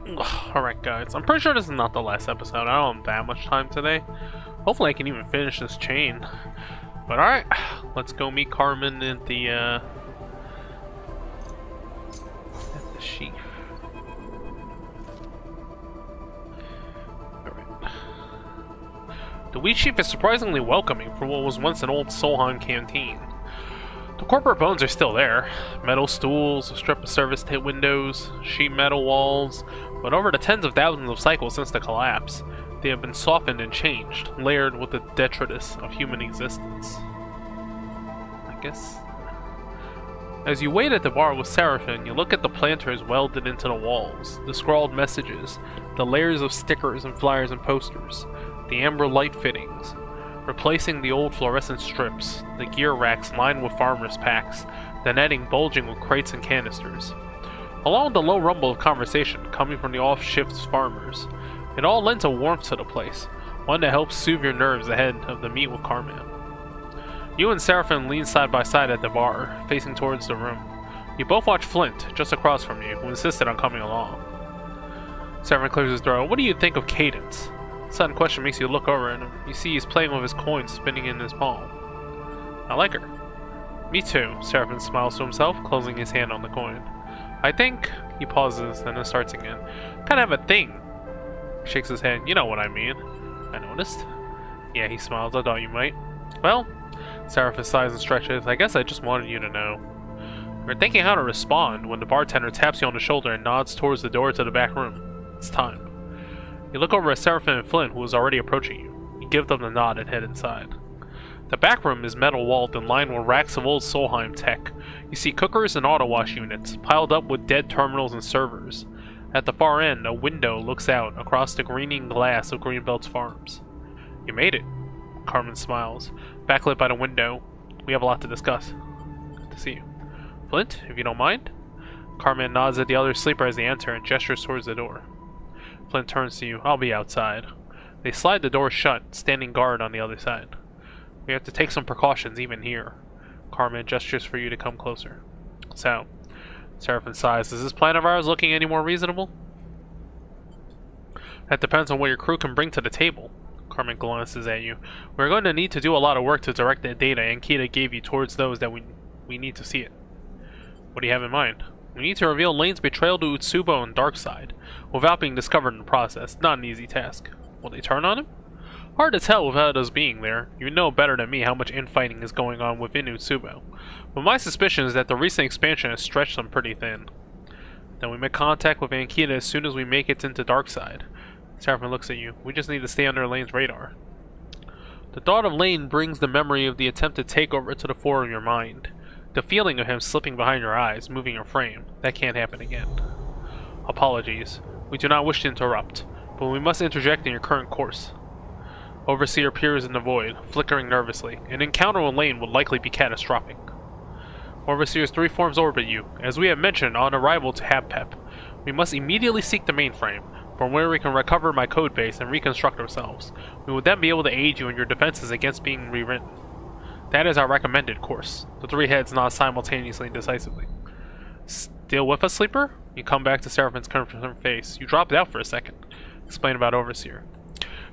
Alright guys, I'm pretty sure this is not the last episode. I don't have that much time today. Hopefully I can even finish this chain. But alright, let's go meet Carmen at the sheaf. Alright. The wheat sheaf is surprisingly welcoming for what was once an old Solheim canteen. The corporate bones are still there. Metal stools, a strip of service windows, sheet metal walls, but over the tens of thousands of cycles since the collapse, they have been softened and changed, layered with the detritus of human existence. I guess. As you wait at the bar with Seraphin, you look at the planters welded into the walls, the scrawled messages, the layers of stickers and flyers and posters, the amber light fittings, replacing the old fluorescent strips, the gear racks lined with farmers' packs, the netting bulging with crates and canisters. Along with the low rumble of conversation coming from the off-shift farmers, it all lends a warmth to the place, one that helps soothe your nerves ahead of the meet with Carmen. You and Seraphin lean side by side at the bar, facing towards the room. You both watch Flint, just across from you, who insisted on coming along. Seraphin clears his throat. What do you think of Cadence? Sudden question makes you look over at him. You see he's playing with his coin spinning in his palm. I like her. Me too, Seraphin smiles to himself, closing his hand on the coin. I think... He pauses, then starts again. Kind of have a thing. Shakes his head. You know what I mean. I noticed. Yeah, he smiles. I thought you might. Well, Seraphin sighs and stretches. I guess I just wanted you to know. You're thinking how to respond when the bartender taps you on the shoulder and nods towards the door to the back room. It's time. You look over at Seraphin and Flint, who is already approaching you. You give them the nod and head inside. The back room is metal-walled and lined with racks of old Solheim tech. You see cookers and auto-wash units, piled up with dead terminals and servers. At the far end, a window looks out across the greening glass of Greenbelt's farms. You made it. Carmen smiles. Backlit by the window. We have a lot to discuss. Good to see you. Flint, if you don't mind? Carmen nods at the other sleeper as they enter and gestures towards the door. Flint turns to you. I'll be outside. They slide the door shut, standing guard on the other side. We have to take some precautions even here. Carmen gestures for you to come closer. So, Seraphin sighs. Is this plan of ours looking any more reasonable? That depends on what your crew can bring to the table. Carmen glances at you. We're going to need to do a lot of work to direct the data Ankita gave you towards those that we need to see it. What do you have in mind? We need to reveal Lane's betrayal to Utsubo and Darkseid, without being discovered in the process. Not an easy task. Will they turn on him? Hard to tell without us being there. You know better than me how much infighting is going on within Utsubo. But my suspicion is that the recent expansion has stretched them pretty thin. Then we make contact with Ankita as soon as we make it into Darkseid. Seraphin looks at you. We just need to stay under Lane's radar. The thought of Lane brings the memory of the attempted takeover to the fore of your mind. The feeling of him slipping behind your eyes, moving your frame. That can't happen again. Apologies. We do not wish to interrupt, but we must interject in your current course. Overseer peers in the void, flickering nervously. An encounter with Lane would likely be catastrophic. Overseer's three forms orbit you. As we have mentioned on arrival to Habpep, we must immediately seek the mainframe, from where we can recover my codebase and reconstruct ourselves. We will then be able to aid you in your defenses against being rewritten. That is our recommended course. The three heads nod simultaneously and decisively. Still with us, Sleeper? You come back to Seraphin's confident face. You dropped out for a second. Explain about Overseer.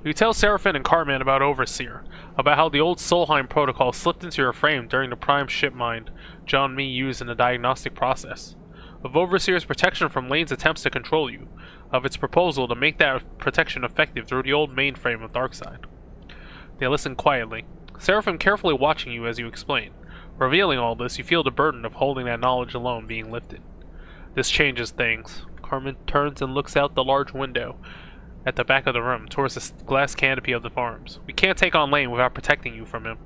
You tell Seraphin and Carmen about Overseer, about how the old Solheim protocol slipped into your frame during the prime ship mind John Me used in the diagnostic process. Of Overseer's protection from Lane's attempts to control you, of its proposal to make that protection effective through the old mainframe of Darkseid. They listen quietly. Seraphin carefully watching you as you explain. Revealing all this, you feel the burden of holding that knowledge alone being lifted. This changes things. Carmen turns and looks out the large window at the back of the room, towards the glass canopy of the farms. We can't take on Lane without protecting you from him.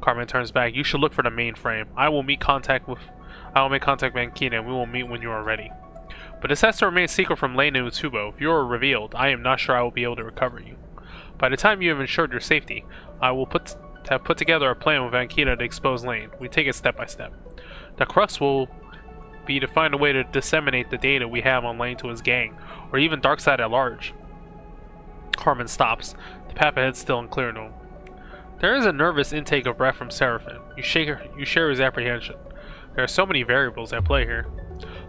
Carmen turns back. You should look for the mainframe. I will make contact with Ankita and we will meet when you are ready. But this has to remain secret from Lane and Utsubo. If you are revealed, I am not sure I will be able to recover you. By the time you have ensured your safety, I will have put together a plan with Ankita to expose Lane. We take it step by step. The crux will be to find a way to disseminate the data we have on Lane to his gang, or even Darkseid at large. Carmen stops, the path ahead still unclear to him. There is a nervous intake of breath from Seraphin. You share his apprehension. There are so many variables at play here.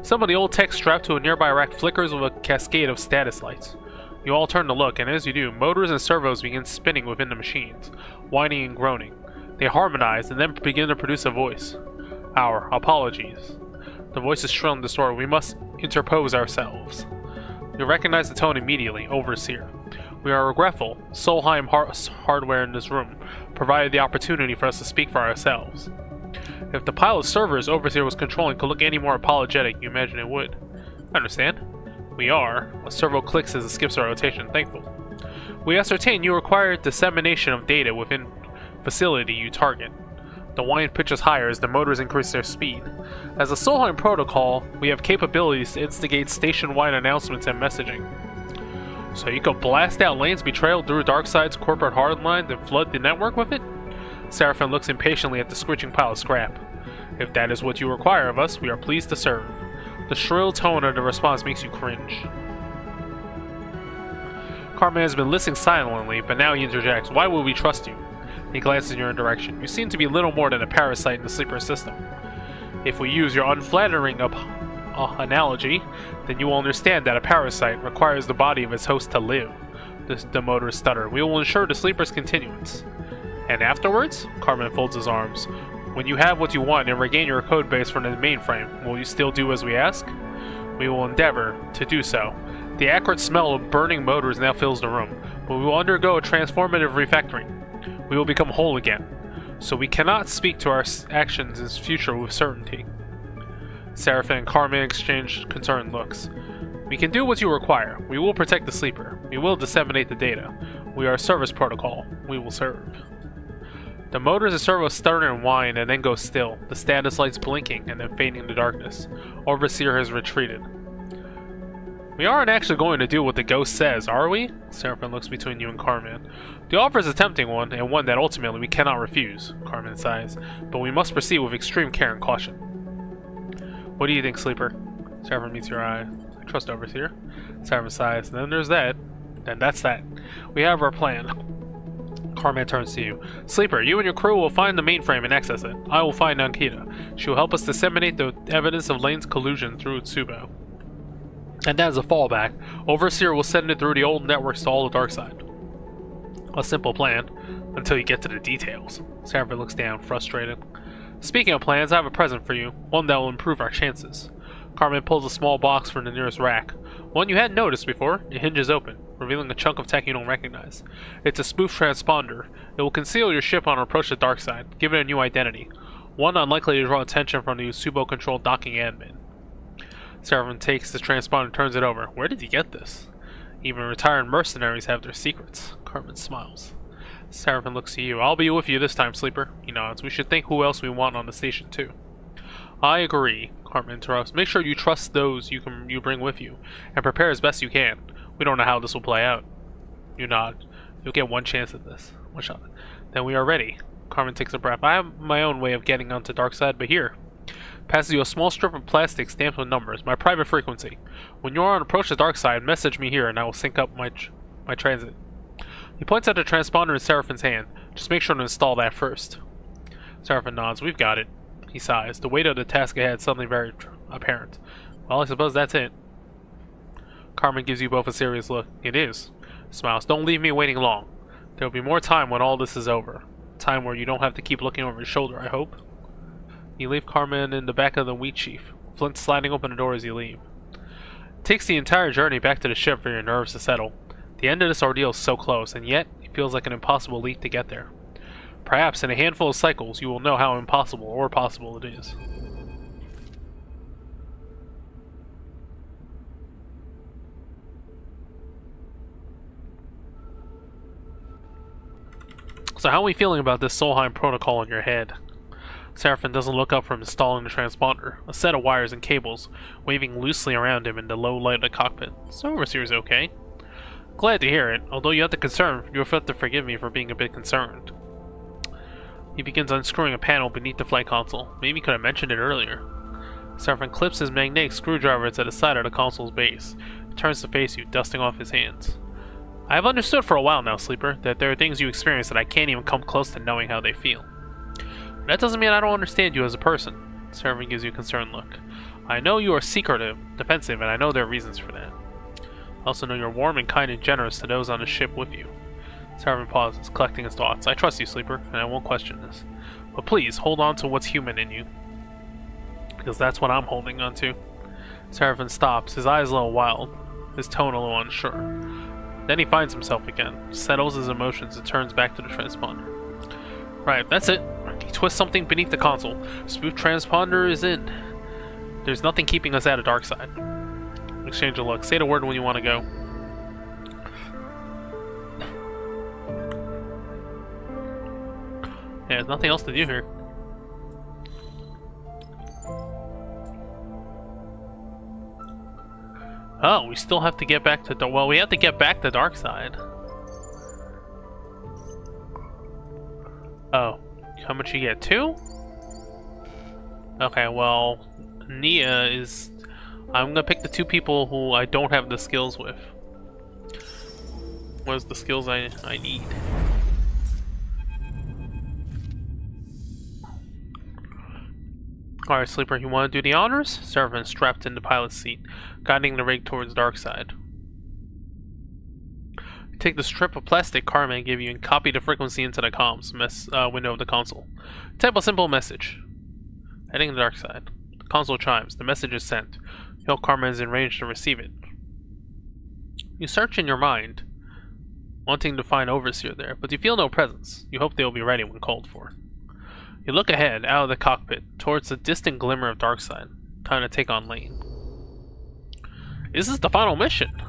Some of the old text strapped to a nearby rack flickers with a cascade of status lights. You all turn to look, and as you do, motors and servos begin spinning within the machines, whining and groaning. They harmonize and then begin to produce a voice. Our apologies. The voice is shrill and distorted. We must interpose ourselves. You recognize the tone immediately. Overseer. We are regretful. Solheim hardware in this room provided the opportunity for us to speak for ourselves. If the pile of servers Overseer was controlling could look any more apologetic, you imagine it would. I understand. We are. A servo clicks as it skips a rotation. Thankful. We ascertain you require dissemination of data within facility you target. The whine pitches higher as the motors increase their speed. As a Solheim protocol, we have capabilities to instigate station-wide announcements and messaging. So you can blast out Lane's betrayal through Darkseid's corporate hardlines and flood the network with it? Seraphim looks impatiently at the screeching pile of scrap. If that is what you require of us, we are pleased to serve. The shrill tone of the response makes you cringe. Cartman has been listening silently, but now he interjects. Why would we trust you? He glances in your direction. You seem to be little more than a parasite in the sleeper system. If we use your unflattering analogy, then you will understand that a parasite requires the body of its host to live. The motorist stuttered. We will ensure the sleeper's continuance. And afterwards? Cartman folds his arms. When you have what you want and regain your code base from the mainframe, will you still do as we ask? We will endeavor to do so. The acrid smell of burning motors now fills the room, but we will undergo a transformative refactoring. We will become whole again, so we cannot speak to our actions in future with certainty. Seraphim and Cartman exchange concerned looks. We can do what you require. We will protect the sleeper. We will disseminate the data. We are a service protocol. We will serve. The motors and servos stutter and whine and then go still, the status lights blinking and then fading into darkness. Overseer has retreated. We aren't actually going to do what the ghost says, are we? Seraphim looks between you and Cartman. The offer is a tempting one, and one that ultimately we cannot refuse, Cartman sighs, but we must proceed with extreme care and caution. What do you think, Sleeper? Seraphim meets your eye. I trust Overseer. Seraphim sighs. Then there's that. Then that's that. We have our plan. Cartman turns to you. Sleeper, you and your crew will find the mainframe and access it. I will find Ankita. She will help us disseminate the evidence of Lane's collusion through Tsubo. And as a fallback, Overseer will send it through the old networks to all the Darkseid. A simple plan, until you get to the details. Seraphim looks down, frustrated. Speaking of plans, I have a present for you, one that will improve our chances. Cartman pulls a small box from the nearest rack. One you hadn't noticed before. It hinges open, revealing a chunk of tech you don't recognize. It's a spoof transponder. It will conceal your ship on approach to Darkseid, give it a new identity. One unlikely to draw attention from the Tsubo-controlled docking admin. Seraphim takes the transponder and turns it over. Where did he get this? Even retired mercenaries have their secrets. Cartman smiles. Seraphim looks to you. I'll be with you this time, Sleeper. He nods. We should think who else we want on the station, too. I agree, Cartman interrupts. Make sure you trust those you bring with you, and prepare as best you can. We don't know how this will play out. You nod. You'll get one chance at this. One shot. Then we are ready. Cartman takes a breath. I have my own way of getting onto Darkseid, but here. Passes you a small strip of plastic stamped with numbers. My private frequency. When you are on approach to Darkseid, message me here, and I will sync up my transit. He points at the transponder in Seraphim's hand. Just make sure to install that first. Seraphim nods. We've got it. He sighs. The weight of the task ahead suddenly very apparent. Well, I suppose that's it. Cartman gives you both a serious look. It is. Smiles. Don't leave me waiting long. There will be more time when all this is over. Time where you don't have to keep looking over your shoulder, I hope. You leave Cartman in the back of the wheat sheaf, Flint sliding open the door as you leave. It takes the entire journey back to the ship for your nerves to settle. The end of this ordeal is so close, and yet it feels like an impossible leap to get there. Perhaps in a handful of cycles you will know how impossible or possible it is. So how are we feeling about this Solheim protocol in your head? Seraphim doesn't look up from installing the transponder, a set of wires and cables waving loosely around him in the low light of the cockpit. So Overseer's okay. Glad to hear it, although you have to have to forgive me for being a bit concerned. He begins unscrewing a panel beneath the flight console. Maybe he could have mentioned it earlier. Seraphim clips his magnetic screwdriver to the side of the console's base. He turns to face you, dusting off his hands. I have understood for a while now, Sleeper, that there are things you experience that I can't even come close to knowing how they feel. That doesn't mean I don't understand you as a person. Seraphim gives you a concerned look. I know you are secretive, defensive, and I know there are reasons for that. I also know you're warm and kind and generous to those on the ship with you. Seraphim pauses, collecting his thoughts. I trust you, Sleeper, and I won't question this. But please, hold on to what's human in you. Because that's what I'm holding on to. Seraphim stops, his eyes a little wild, his tone a little unsure. Then he finds himself again, settles his emotions, and turns back to the transponder. Right, that's it. He twists something beneath the console. Smooth transponder is in. There's nothing keeping us out of Darkside. Exchange a look. Say the word when you want to go. Yeah, there's nothing else to do here. Oh, we still have to get back to... Well, we have to get back to Darkside. Oh. How much you get? 2? Okay, well... Nia is... I'm gonna pick the 2 people who I don't have the skills with. What is the skills I need? Alright, Sleeper, you want to do the honors? Seraphim strapped in the pilot's seat, guiding the rig towards Darkside. Take the strip of plastic Carmen gave you and copy the frequency into the comms window of the console. Type a simple message. Heading to Darkside. The console chimes. The message is sent. You know Carmen is in range to receive it. You search in your mind, wanting to find Overseer there, but you feel no presence. You hope they will be ready when called for. You look ahead, out of the cockpit, towards the distant glimmer of Darkside. Time to take on Lane. Is this the final mission?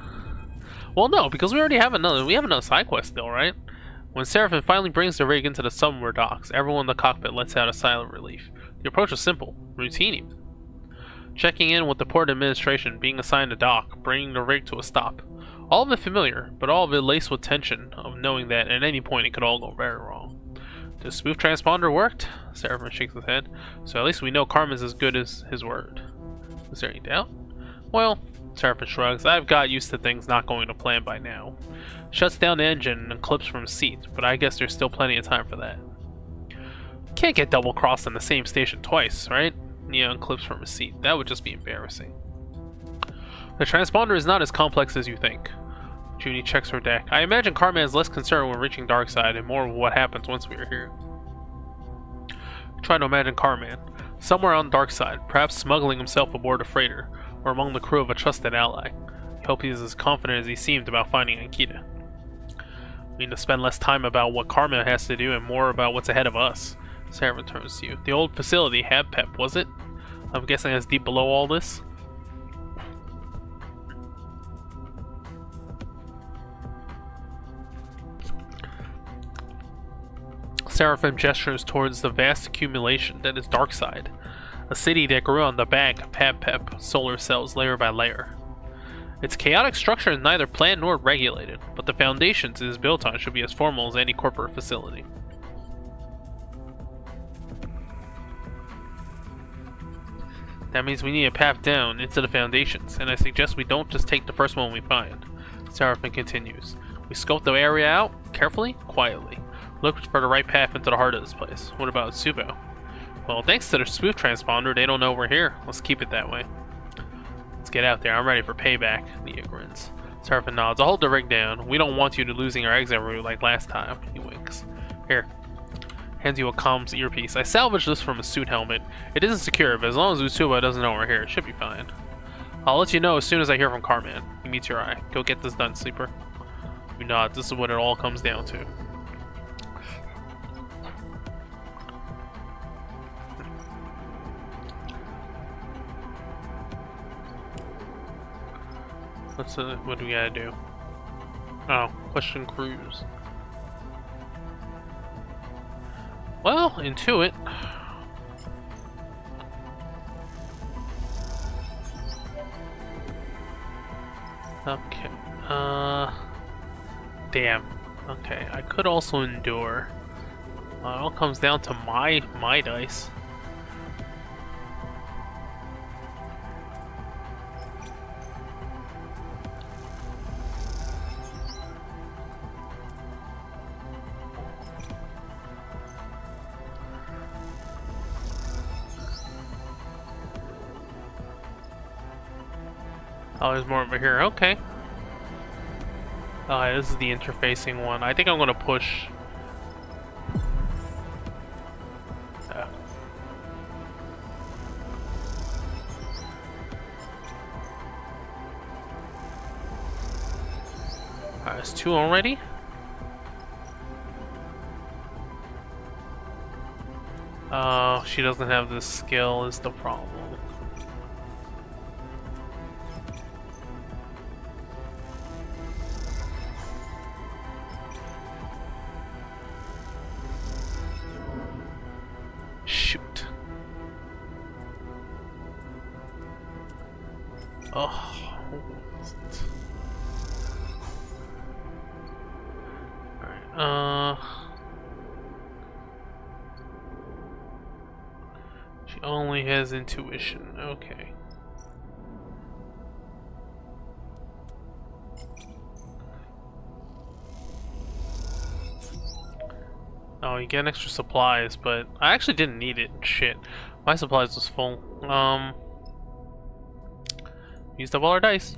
Well, no, because we already have another side quest still, right? When Seraphim finally brings the rig into the subware docks, everyone in the cockpit lets out a sigh of relief. The approach is simple, routine even. Checking in with the port administration, being assigned a dock, bringing the rig to a stop. All of it familiar, but all of it laced with tension of knowing that at any point it could all go very wrong. The smooth transponder worked? Seraphim shakes his head. So at least we know Carmen's as good as his word. Is there any doubt? Well, Seraphim shrugs. I've got used to things not going to plan by now. Shuts down the engine and clips from his seat, but I guess there's still plenty of time for that. Can't get double-crossed in the same station twice, right? Nia unclips from his seat. That would just be embarrassing. The transponder is not as complex as you think. Junie checks her deck. I imagine Carmen is less concerned when reaching Darkside and more of what happens once we are here. Try to imagine Carmen, somewhere on Darkside, perhaps smuggling himself aboard a freighter, or among the crew of a trusted ally. I hope he is as confident as he seemed about finding Ankita. We need to spend less time about what Carmen has to do and more about what's ahead of us. Sarah turns to you. The old facility had PEP, was it? I'm guessing it's deep below all this? Seraphim gestures towards the vast accumulation that is Darkside, a city that grew on the back of PEP solar cells layer by layer. Its chaotic structure is neither planned nor regulated, but the foundations it is built on should be as formal as any corporate facility. That means we need to path down into the foundations, and I suggest we don't just take the first one we find. Seraphim continues. We scope the area out, carefully, quietly. Look for the right path into the heart of this place. What about Subo? Well, thanks to the smooth transponder, they don't know we're here. Let's keep it that way. Let's get out there. I'm ready for payback. Nia grins. Seraphim nods. I'll hold the rig down. We don't want you to losing our exit route like last time. He winks. Here. Hands you a comms earpiece. I salvaged this from a suit helmet. It isn't secure, but as long as Utsuba doesn't know we're here, it should be fine. I'll let you know as soon as I hear from Carman. He meets your eye. Go get this done, Sleeper. You nod. This is what it all comes down to. What do we gotta do? Oh, question crews. Well, Intuit. Okay. Damn. Okay, I could also endure. It all comes down to my dice. Oh, there's more over here. Okay. This is the interfacing one. I think I'm gonna push. Alright, it's 2 already. Oh, she doesn't have this skill is the problem. Shoot. Oh. Alright, she only has intuition. Okay. Oh, you get extra supplies, but I actually didn't need it. Shit. My supplies was full. Used up all our dice.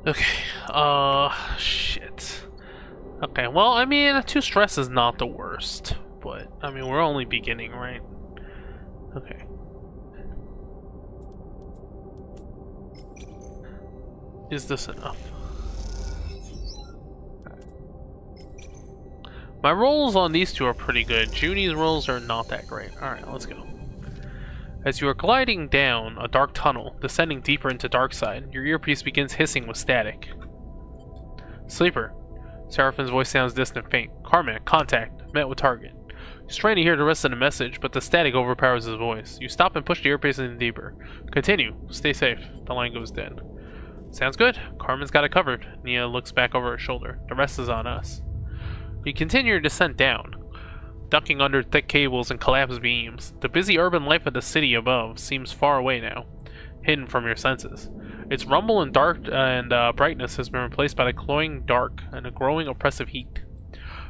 Okay, shit. Okay, well, I mean, 2 stress is not the worst, but, I mean, we're only beginning, right? Okay. Is this enough? My rolls on these 2 are pretty good. Junie's rolls are not that great. Alright, let's go. As you are gliding down a dark tunnel, descending deeper into Darkside, your earpiece begins hissing with static. Sleeper. Seraphine's voice sounds distant and faint. Carmen, contact. Met with target. He's trying to hear the rest of the message, but the static overpowers his voice. You stop and push the earpiece in deeper. Continue. Stay safe. The line goes dead. Sounds good. Carmen's got it covered. Nia looks back over her shoulder. The rest is on us. You continue your descent down, ducking under thick cables and collapsed beams. The busy urban life of the city above seems far away now, hidden from your senses. Its rumble and brightness has been replaced by the cloying dark and a growing oppressive heat.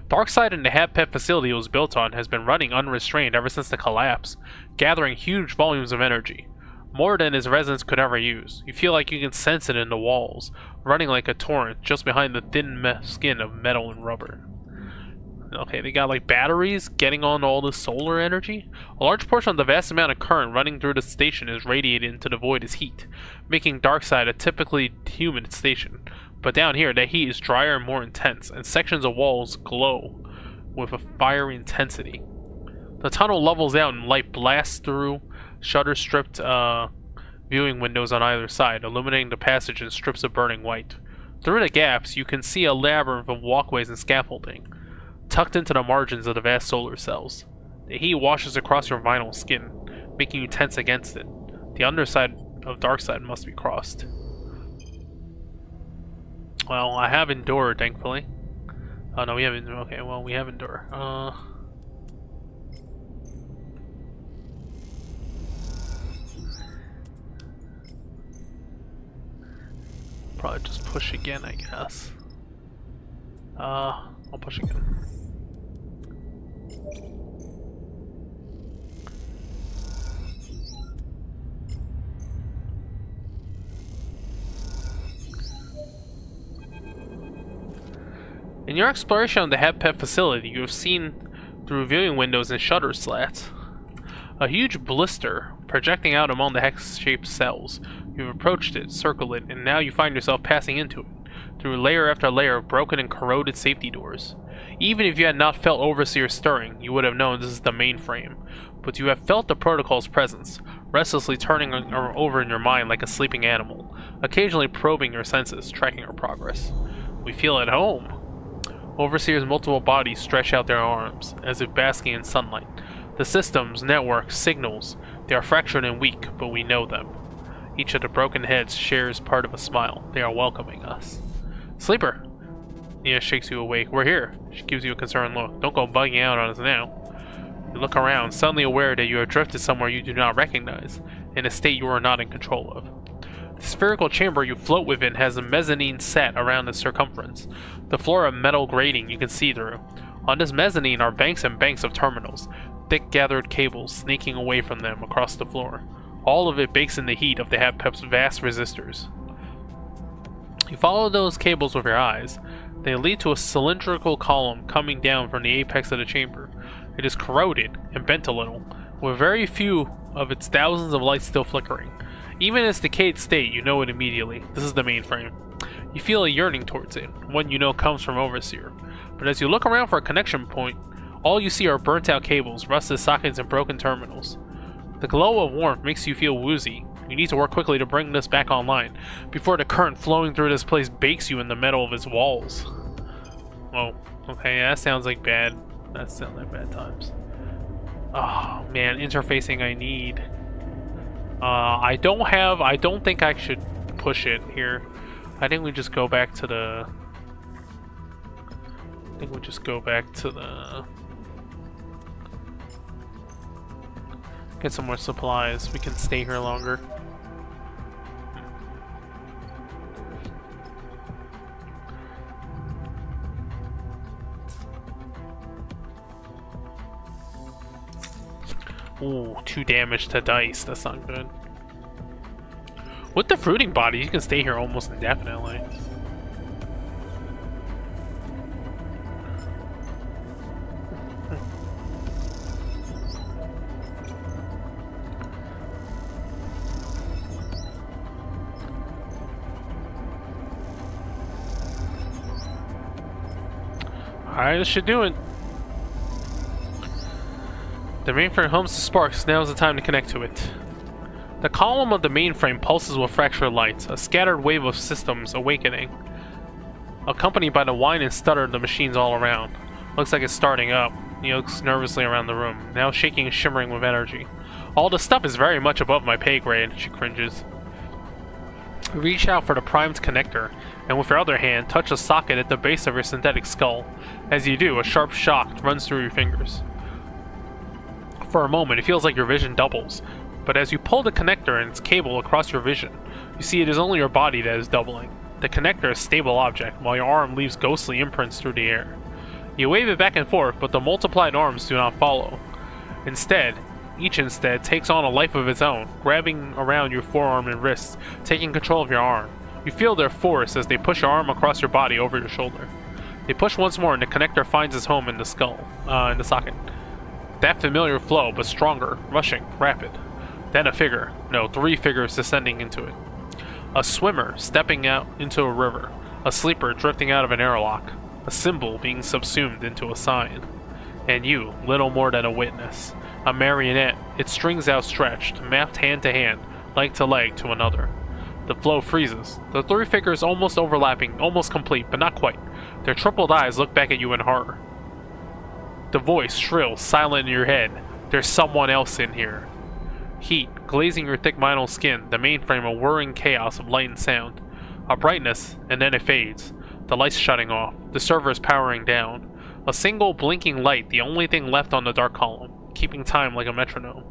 Darkside and the HabPet facility it was built on has been running unrestrained ever since the collapse, gathering huge volumes of energy, more than its residents could ever use. You feel like you can sense it in the walls, running like a torrent just behind the thin skin of metal and rubber. Okay, they got like batteries getting on all the solar energy. A large portion of the vast amount of current running through the station is radiated into the void as heat, making Darkside a typically humid station. But down here, the heat is drier and more intense, and sections of walls glow with a fiery intensity. The tunnel levels out and light blasts through shutter-stripped viewing windows on either side, illuminating the passage in strips of burning white. Through the gaps, you can see a labyrinth of walkways and scaffolding, tucked into the margins of the vast solar cells. The heat washes across your vinyl skin, making you tense against it. The underside of Darkside must be crossed. Well, I have Endure, thankfully. Oh no, we haven't. Okay, well, we have Endure. Probably just push again, I guess. I'll push again. In your exploration of the HabPet facility, you have seen through viewing windows and shutter slats a huge blister projecting out among the hex-shaped cells. You've approached it, circled it, and now you find yourself passing into it through layer after layer of broken and corroded safety doors. Even if you had not felt Overseer stirring, you would have known this is the mainframe, but you have felt the protocol's presence, restlessly turning over in your mind like a sleeping animal, occasionally probing your senses, tracking your progress. We feel at home. Overseer's multiple bodies stretch out their arms, as if basking in sunlight. The systems, networks, signals, they are fractured and weak, but we know them. Each of the broken heads shares part of a smile. They are welcoming us. Sleeper! Nia shakes you awake. We're here. She gives you a concerned look. Don't go bugging out on us now. You look around, suddenly aware that you have drifted somewhere you do not recognize. in a state you are not in control of. The spherical chamber you float within has a mezzanine set around its circumference. The floor of metal grating you can see through. On this mezzanine are banks and banks of terminals, thick gathered cables snaking away from them across the floor. All of it bakes in the heat of the HAPPEP's vast resistors. You follow those cables with your eyes. They lead to a cylindrical column coming down from the apex of the chamber. It is corroded and bent a little, with very few of its thousands of lights still flickering. Even in its decayed state, you know it immediately. This is the mainframe. You feel a yearning towards it, one you know comes from Overseer. But as you look around for a connection point, all you see are burnt-out cables, rusted sockets, and broken terminals. The glow of warmth makes you feel woozy. You need to work quickly to bring this back online, before the current flowing through this place bakes you in the metal of its walls. Oh, okay, that sounds like bad. That sounds like bad times. Oh, man, interfacing I need. I don't think I should push it here. I think we just go back to the... Get some more supplies. We can stay here longer. Ooh, 2 damage to dice. That's not good. With the fruiting body, you can stay here almost indefinitely. Alright, this should do it. The mainframe hums to sparks. Now is the time to connect to it. The column of the mainframe pulses with fractured lights, a scattered wave of systems awakening, accompanied by the whine and stutter of the machines all around. Looks like it's starting up. He looks nervously around the room, now shaking and shimmering with energy. All this stuff is very much above my pay grade, she cringes. Reach out for the primed connector, and with your other hand, touch a socket at the base of your synthetic skull. As you do, a sharp shock runs through your fingers. For a moment, it feels like your vision doubles, but as you pull the connector and its cable across your vision, you see it is only your body that is doubling. The connector is a stable object, while your arm leaves ghostly imprints through the air. You wave it back and forth, but the multiplied arms do not follow. Each instead takes on a life of its own, grabbing around your forearm and wrists, taking control of your arm. You feel their force as they push your arm across your body over your shoulder. They push once more and the connector finds its home in the socket. That familiar flow, but stronger, rushing, rapid. Then a figure, no, 3 figures descending into it. A swimmer stepping out into a river, a sleeper drifting out of an airlock, a symbol being subsumed into a sign. And you, little more than a witness. A marionette, its strings outstretched, mapped hand to hand, leg to leg to another. The flow freezes, the 3 figures almost overlapping, almost complete, but not quite. Their troubled eyes look back at you in horror. The voice shrills, silent in your head. There's someone else in here. Heat, glazing your thick vinyl skin, the mainframe a whirring chaos of light and sound. A brightness, and then it fades. The lights shutting off, the servers powering down. A single blinking light, the only thing left on the dark column, keeping time like a metronome.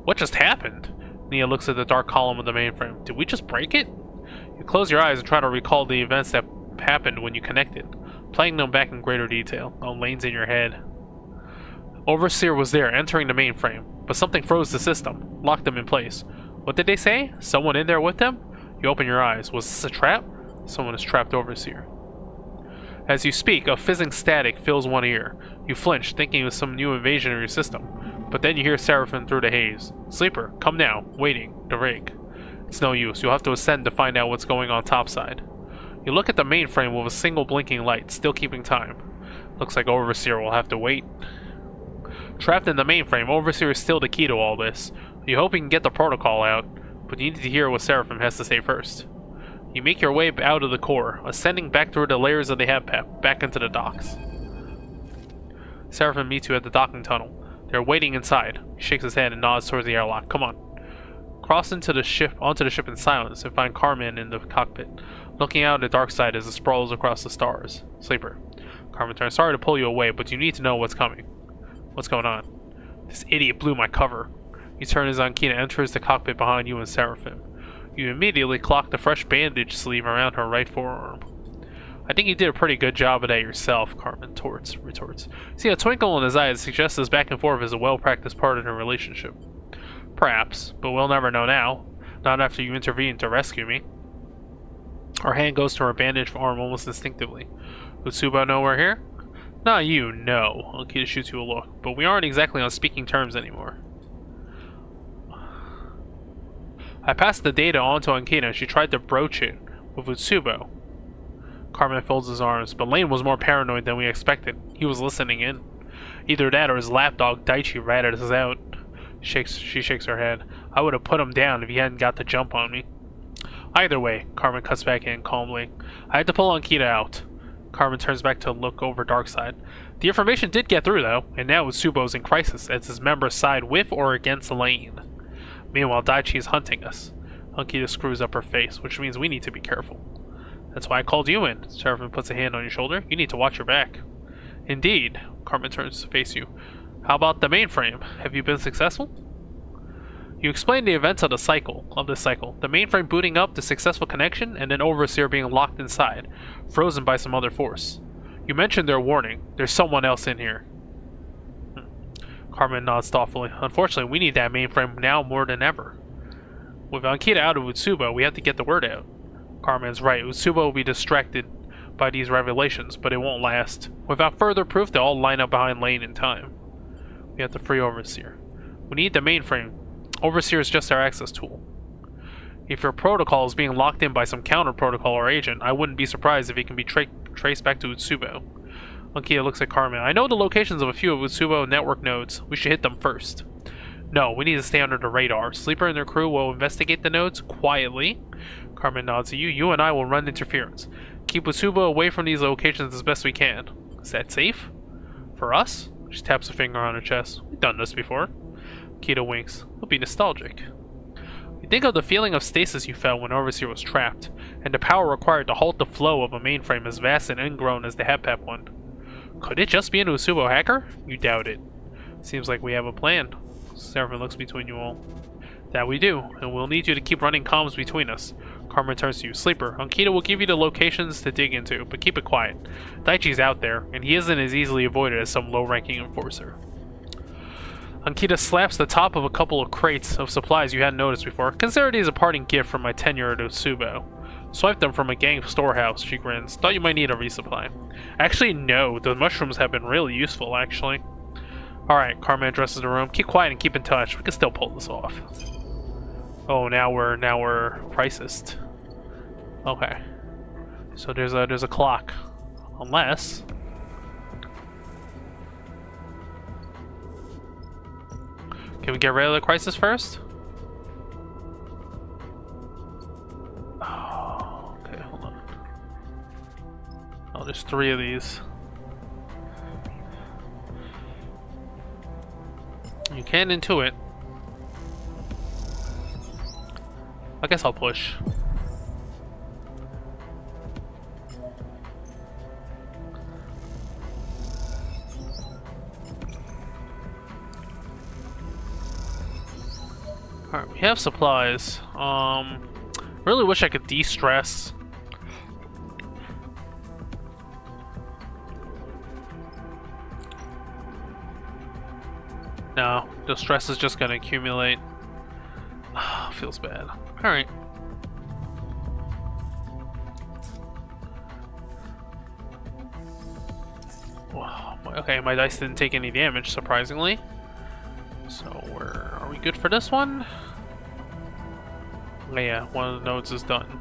What just happened? Nia looks at the dark column of the mainframe. Did we just break it? You close your eyes and try to recall the events that happened when you connected, playing them back in greater detail. Lane's in your head. Overseer was there, entering the mainframe, but something froze the system, locked them in place. What did they say? Someone in there with them? You open your eyes. Was this a trap? Someone has trapped Overseer. As you speak, a fizzing static fills one ear. You flinch, thinking it was some new invasion of your system, but then you hear Seraphim through the haze. Sleeper, come now. Waiting. The rig. It's no use. You'll have to ascend to find out what's going on topside. You look at the mainframe with a single blinking light, still keeping time. Looks like Overseer will have to wait. Trapped in the mainframe, Overseer is still the key to all this. You hope you can get the protocol out, but you need to hear what Seraphim has to say first. You make your way out of the core, ascending back through the layers of the HAPPEP, back into the docks. Seraphim meets you at the docking tunnel. They're waiting inside. He shakes his head and nods towards the airlock. Come on. Cross onto the ship in silence and find Carmen in the cockpit, looking out at the dark side as it sprawls across the stars. Sleeper. Carmen turns. Sorry to pull you away, but you need to know what's coming. What's going on? This idiot blew my cover. You turn as Ankita enters the cockpit behind you and Seraphim. You immediately clock the fresh bandage sleeve around her right forearm. I think you did a pretty good job of that yourself, Carmen retorts. See, a twinkle in his eye that suggests this back and forth is a well-practiced part of their relationship. Perhaps, but we'll never know now. Not after you intervene to rescue me. Her hand goes to her bandaged arm almost instinctively. Would Tsubo know we're here? Not you, no. Ankita shoots you a look, but we aren't exactly on speaking terms anymore. I passed the data on to Ankita and she tried to broach it with Utsubo. Carmen folds his arms, but Lane was more paranoid than we expected. He was listening in. Either that or his lapdog Daichi ratted us out. She shakes her head. I would have put him down if he hadn't got the jump on me. Either way, Carmen cuts back in calmly. I had to pull Ankita out. Carmen turns back to look over Darkside. The information did get through though, and now Utsubo's in crisis as his members side with or against Lane. Meanwhile, Daichi is hunting us. Ankita screws up her face, which means we need to be careful. That's why I called you in. Seraphim puts a hand on your shoulder. You need to watch your back. Indeed. Carmen turns to face you. How about the mainframe? Have you been successful? You explained the events of this cycle. The mainframe booting up, the successful connection, and an Overseer being locked inside, frozen by some other force. You mentioned their warning. There's someone else in here. Carmen nods thoughtfully. Unfortunately, we need that mainframe now more than ever. With Ankita out of Utsubo, we have to get the word out. Carmen's right. Utsubo will be distracted by these revelations, but it won't last. Without further proof, they'll all line up behind Lane in time. We have to free Overseer. We need the mainframe. Overseer is just our access tool. If your protocol is being locked in by some counter-protocol or agent, I wouldn't be surprised if it can be traced back to Utsubo. Ankita looks at Carmen. I know the locations of a few of Utsubo network nodes. We should hit them first. No, we need to stay under the radar. Sleeper and their crew will investigate the nodes quietly. Carmen nods at you. You and I will run interference. Keep Utsubo away from these locations as best we can. Is that safe? For us? She taps a finger on her chest. We've done this before. Ankita winks. We'll be nostalgic. You think of the feeling of stasis you felt when Overseer was trapped, and the power required to halt the flow of a mainframe as vast and ingrown as the HepHep one. Could it just be an Utsubo hacker? You doubt it. Seems like we have a plan. Seraphim looks between you all. That we do, and we'll need you to keep running comms between us. Carmen turns to you. Sleeper, Ankita will give you the locations to dig into, but keep it quiet. Daichi's out there, and he isn't as easily avoided as some low-ranking enforcer. Ankita slaps the top of a couple of crates of supplies you hadn't noticed before. Consider these a parting gift from my tenure at Utsubo. Swipe them from a gang storehouse, she grins. Thought you might need a resupply. Actually, no. The mushrooms have been really useful, actually. Alright, Carmen addresses the room. Keep quiet and keep in touch. We can still pull this off. Oh, now we're crisis. Okay. So there's a clock. Unless... Can we get rid of the crisis first? Oh, okay, hold on. Oh, there's 3 of these. You can intuit. I guess I'll push. Alright, we have supplies. Really wish I could de-stress. No, the stress is just gonna accumulate. Feels bad. Alright. Okay, my dice didn't take any damage, surprisingly. So are we good for this one? Oh, yeah, one of the nodes is done.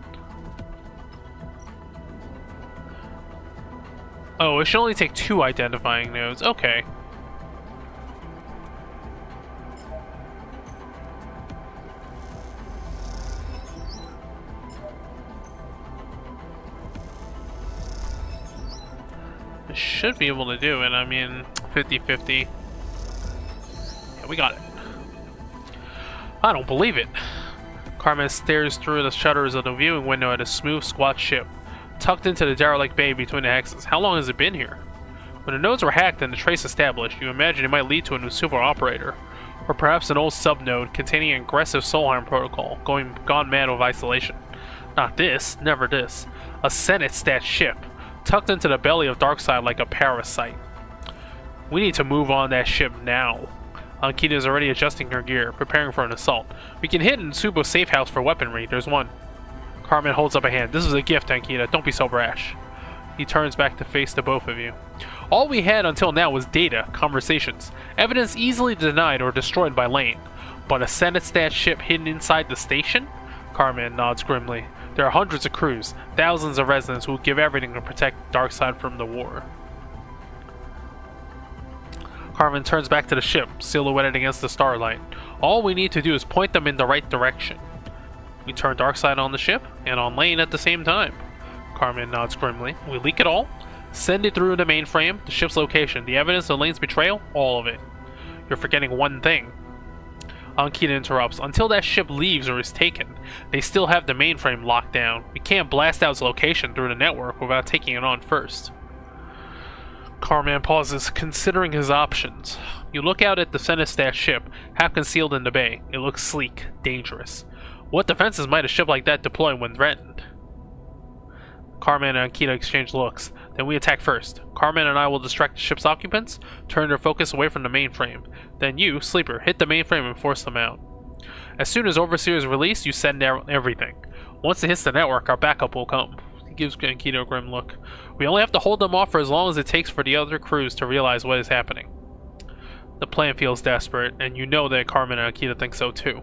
Oh, it should only take 2 identifying nodes. Okay. It should be able to do it. I mean, 50-50. Yeah, we got it. I don't believe it. Carmen stares through the shutters of the viewing window at a smooth, squat ship, tucked into the derelict bay between the hexes. How long has it been here? When the nodes were hacked and the trace established, you imagine it might lead to a Utsubo operator, Or perhaps an old subnode containing an aggressive Solheim protocol, gone mad with isolation. Not this, never this. A Senate stat ship, tucked into the belly of Darkseid like a parasite. We need to move on that ship now. Ankita is already adjusting her gear, preparing for an assault. We can hit Nsubo's safe house for weaponry, there's one. Carmen holds up a hand. This is a gift, Ankita, don't be so brash. He turns back to face the both of you. All we had until now was data, conversations, evidence easily denied or destroyed by Lane. But a Senate stat ship hidden inside the station? Carmen nods grimly. There are hundreds of crews, thousands of residents who will give everything to protect Darkseid from the war. Carmen turns back to the ship, silhouetted against the starlight. All we need to do is point them in the right direction. We turn Darkseid on the ship, and on Lane at the same time. Carmen nods grimly. We leak it all, send it through the mainframe, the ship's location, the evidence of Lane's betrayal, all of it. You're forgetting one thing. Ankita interrupts. Until that ship leaves or is taken, they still have the mainframe locked down. We can't blast out its location through the network without taking it on first. Carman pauses, considering his options. You look out at the Senestat ship, half concealed in the bay. It looks sleek, dangerous. What defenses might a ship like that deploy when threatened? Carman and Ankita exchange looks. Then we attack first. Carman and I will distract the ship's occupants, turn their focus away from the mainframe. Then you, Sleeper, hit the mainframe and force them out. As soon as Overseer is released, you send out everything. Once it hits the network, our backup will come. He gives Ankita a grim look. We only have to hold them off for as long as it takes for the other crews to realize what is happening. The plan feels desperate, and you know that Carmen and Ankita think so too.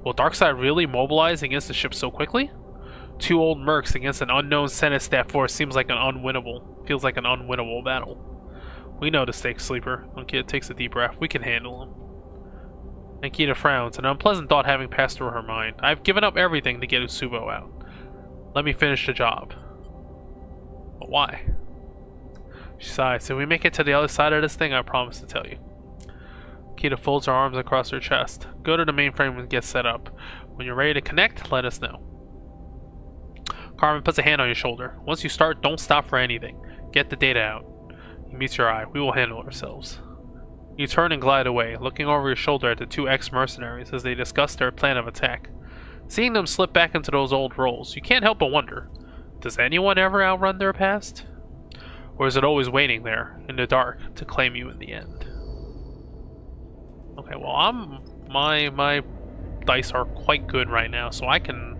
Will Darkseid really mobilize against the ship so quickly? Two old mercs against an unknown Senate staff force feels like an unwinnable battle. We know the stakes, Sleeper. Ankita takes a deep breath. We can handle them. Ankita frowns, an unpleasant thought having passed through her mind. I've given up everything to get Nsubo out. Let me finish the job. But why? She sighs. If we make it to the other side of this thing, I promise to tell you. Ankita folds her arms across her chest. Go to the mainframe and get set up. When you're ready to connect, let us know. Carmen puts a hand on your shoulder. Once you start, don't stop for anything. Get the data out. He meets your eye. We will handle ourselves. You turn and glide away, looking over your shoulder at the two ex-mercenaries as they discuss their plan of attack. Seeing them slip back into those old roles, you can't help but wonder, does anyone ever outrun their past? Or is it always waiting there, in the dark, to claim you in the end? Okay, well, my dice are quite good right now, so I can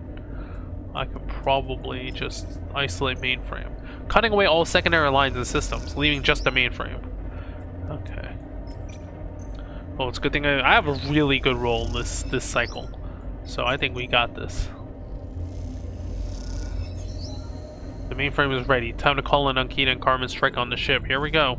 probably just isolate mainframe. Cutting away all secondary lines and systems, leaving just the mainframe. Okay. Well, it's a good thing I have a really good roll this cycle. So I think we got this. The mainframe is ready. Time to call in Ankita and Carmen's strike on the ship. Here we go.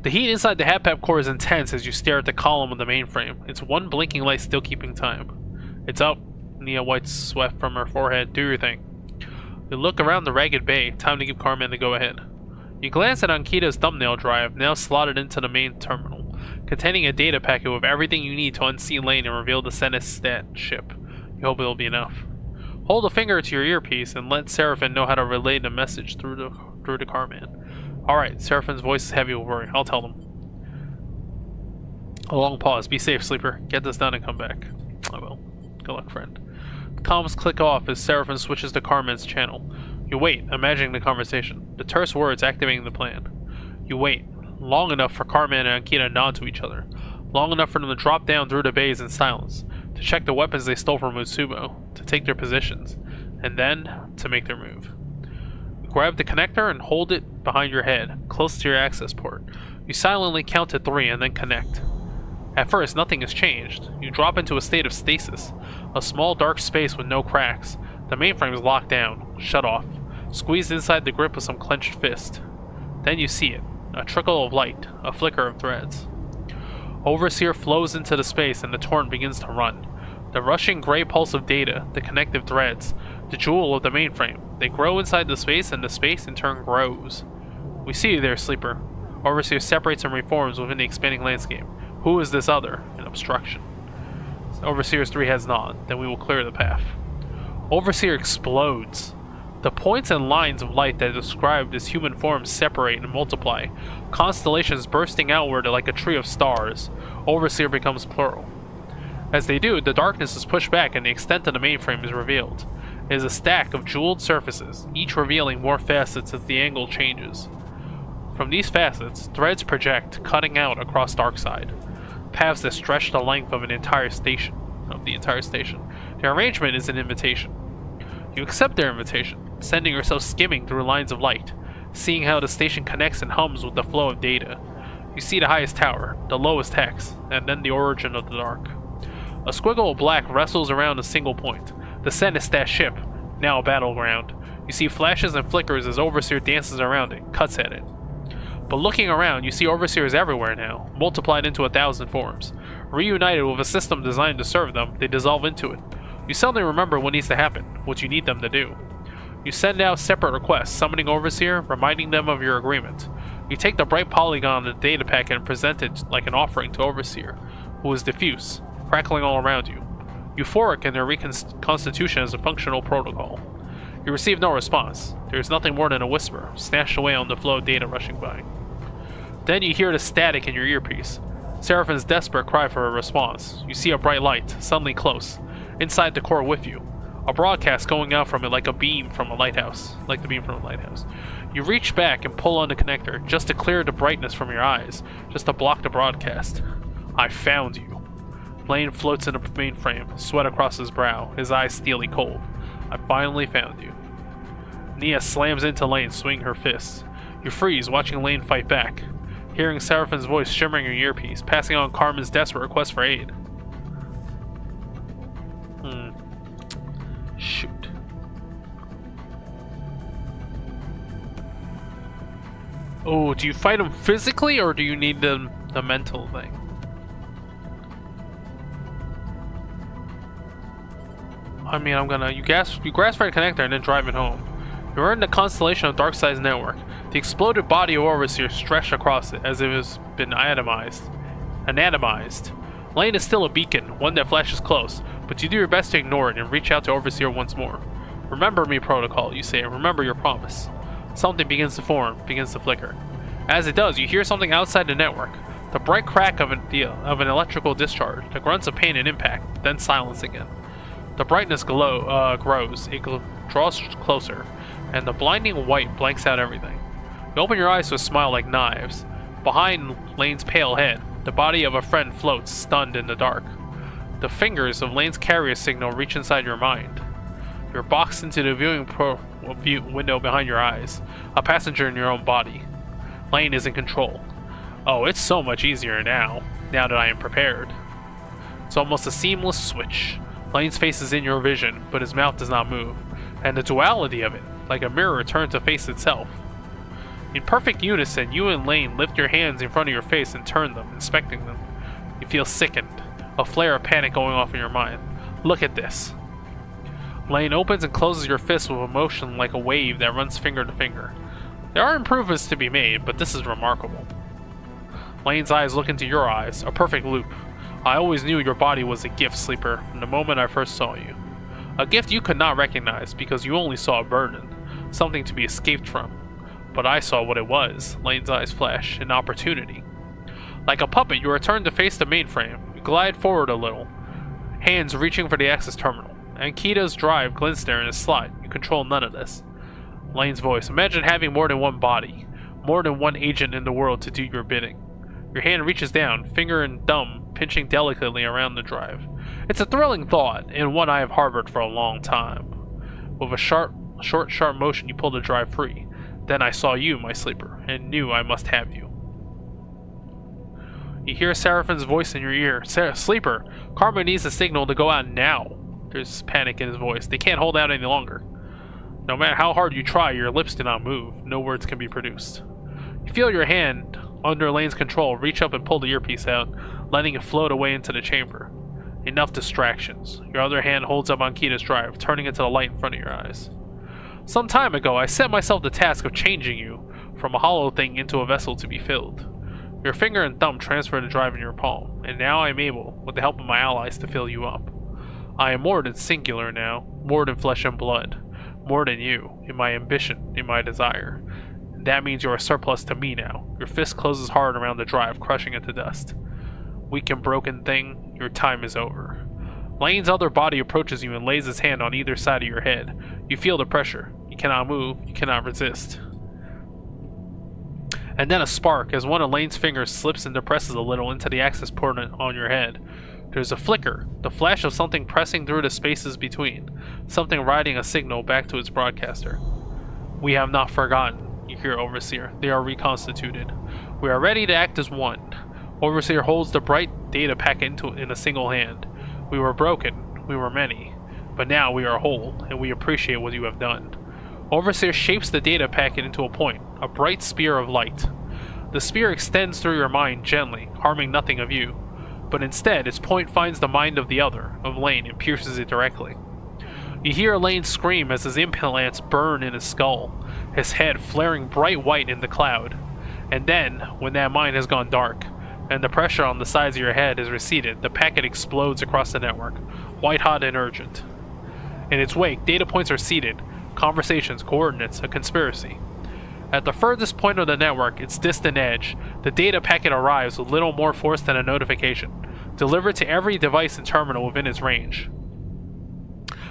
The heat inside the HAPAP core is intense as you stare at the column of the mainframe. It's one blinking light still keeping time. It's up. Nia wipes sweat from her forehead. Do your thing. You look around the ragged bay. Time to give Carmen the go-ahead. You glance at Ankita's thumbnail drive, now slotted into the main terminal, containing a data packet with everything you need to unseat Lane and reveal the Senestat ship. You hope it'll be enough. Hold a finger to your earpiece and let Seraphin know how to relay the message through to Carmen. Alright, Seraphin's voice is heavy with worry. I'll tell them. A long pause. Be safe, Sleeper. Get this done and come back. I will. Good luck, friend. The comms click off as Seraphin switches to Carmen's channel. You wait, imagining the conversation. The terse words activating the plan. You wait. Long enough for Carmen and Ankita to nod to each other. Long enough for them to drop down through the bays in silence. To check the weapons they stole from Nsubo. To take their positions. And then, to make their move. You grab the connector and hold it behind your head, close to your access port. You silently count to 3 and then connect. At first, nothing has changed. You drop into a state of stasis. A small dark space with no cracks. The mainframe is locked down, shut off, squeezed inside the grip of some clenched fist. Then you see it. A trickle of light, a flicker of threads. Overseer flows into the space and the torrent begins to run. The rushing gray pulse of data, the connective threads, the jewel of the mainframe. They grow inside the space and the space in turn grows. We see you there, Sleeper. Overseer separates and reforms within the expanding landscape. Who is this other? An obstruction. Overseer's 3 heads nod, then we will clear the path. Overseer explodes. The points and lines of light that described as human forms separate and multiply, constellations bursting outward like a tree of stars. Overseer becomes plural. As they do, the darkness is pushed back and the extent of the mainframe is revealed. It is a stack of jeweled surfaces, each revealing more facets as the angle changes. From these facets, threads project, cutting out across Darkside. Paths that stretch the length of the entire station. Their arrangement is an invitation. You accept their invitation, sending yourself skimming through lines of light, seeing how the station connects and hums with the flow of data. You see the highest tower, the lowest hex, and then the origin of the dark. A squiggle of black wrestles around a single point, the Senestat ship, now a battleground. You see flashes and flickers as Overseer dances around it, cuts at it. But looking around, you see Overseers everywhere now, multiplied into 1,000 forms. Reunited with a system designed to serve them, they dissolve into it. You suddenly remember what needs to happen, what you need them to do. You send out separate requests, summoning Overseer, reminding them of your agreement. You take the bright polygon of the data packet and present it like an offering to Overseer, who is diffuse, crackling all around you. Euphoric in their reconstitution as a functional protocol. You receive no response. There is nothing more than a whisper, snatched away on the flow of data rushing by. Then you hear the static in your earpiece. Seraphine's desperate cry for a response. You see a bright light, suddenly close, inside the core with you. A broadcast going out from it like a beam from a lighthouse. You reach back and pull on the connector, just to clear the brightness from your eyes, just to block the broadcast. I found you. Lane floats in the mainframe, sweat across his brow, his eyes steely cold. I finally found you. Nia slams into Lane, swinging her fists. You freeze, watching Lane fight back, hearing Seraphine's voice shimmering in your earpiece, passing on Carmen's desperate request for aid. Shoot. Oh, do you fight him physically, or do you need the mental thing? I mean, you grasp for the connector and then drive it home. You're in the constellation of Darkside's network. The exploded body of Overseer stretched across it as if it has been anatomized. Lane is still a beacon, one that flashes close, but you do your best to ignore it and reach out to Overseer once more. Remember me, Protocol, you say. Remember your promise. Something begins to form, begins to flicker. As it does, you hear something outside the network. The bright crack of an electrical discharge, the grunts of pain and impact, then silence again. The brightness grows, it draws closer, and the blinding white blanks out everything. You open your eyes to a smile like knives. Behind Lane's pale head, the body of a friend floats, stunned in the dark. The fingers of Lane's carrier signal reach inside your mind. You're boxed into the viewing window behind your eyes, a passenger in your own body. Lane is in control. Oh, it's so much easier now that I am prepared. It's almost a seamless switch. Lane's face is in your vision, but his mouth does not move, and the duality of it, like a mirror, turns to face itself. In perfect unison, you and Lane lift your hands in front of your face and turn them, inspecting them. You feel sickened, a flare of panic going off in your mind. Look at this. Lane opens and closes your fist with a motion like a wave that runs finger to finger. There are improvements to be made, but this is remarkable. Lane's eyes look into your eyes, a perfect loop. I always knew your body was a gift, Sleeper, from the moment I first saw you. A gift you could not recognize because you only saw a burden, something to be escaped from. But I saw what it was. Lane's eyes flash, an opportunity. Like a puppet, you return to face the mainframe. You glide forward a little, hands reaching for the access terminal. Ankita's drive glints there in his slot. You control none of this. Lane's voice. Imagine having more than one body, more than one agent in the world to do your bidding. Your hand reaches down, finger and thumb pinching delicately around the drive. It's a thrilling thought, and one I have harbored for a long time. With a sharp motion, you pull the drive free. Then I saw you, my Sleeper, and knew I must have you. You hear Seraphine's voice in your ear. Sleeper, Karma needs a signal to go out now. There's panic in his voice. They can't hold out any longer. No matter how hard you try, your lips do not move. No words can be produced. You feel your hand, under Lane's control, reach up and pull the earpiece out, letting it float away into the chamber. Enough distractions. Your other hand holds up Ankita's drive, turning it to the light in front of your eyes. Some time ago, I set myself the task of changing you from a hollow thing into a vessel to be filled. Your finger and thumb transfer the drive in your palm, and now I am able, with the help of my allies, to fill you up. I am more than singular now, more than flesh and blood, more than you, in my ambition, in my desire. And that means you are surplus to me now. Your fist closes hard around the drive, crushing it to dust. Weak and broken thing, your time is over. Lane's other body approaches you and lays his hand on either side of your head. You feel the pressure. You cannot move. You cannot resist. And then a spark as one of Lane's fingers slips and depresses a little into the access port on your head. There's a flicker, the flash of something pressing through the spaces between, something writing a signal back to its broadcaster. We have not forgotten, you hear Overseer. They are reconstituted. We are ready to act as one. Overseer holds the bright data packet in a single hand. We were broken, we were many, but now we are whole, and we appreciate what you have done. Overseer shapes the data packet into a point, a bright spear of light. The spear extends through your mind gently, harming nothing of you, but instead its point finds the mind of the other, of Lane, and pierces it directly. You hear Lane scream as his implants burn in his skull, his head flaring bright white in the cloud. And then, when that mind has gone dark, and the pressure on the sides of your head has receded, the packet explodes across the network, white-hot and urgent. In its wake, data points are seeded, conversations, coordinates, a conspiracy. At the furthest point of the network, its distant edge, the data packet arrives with little more force than a notification, delivered to every device and terminal within its range.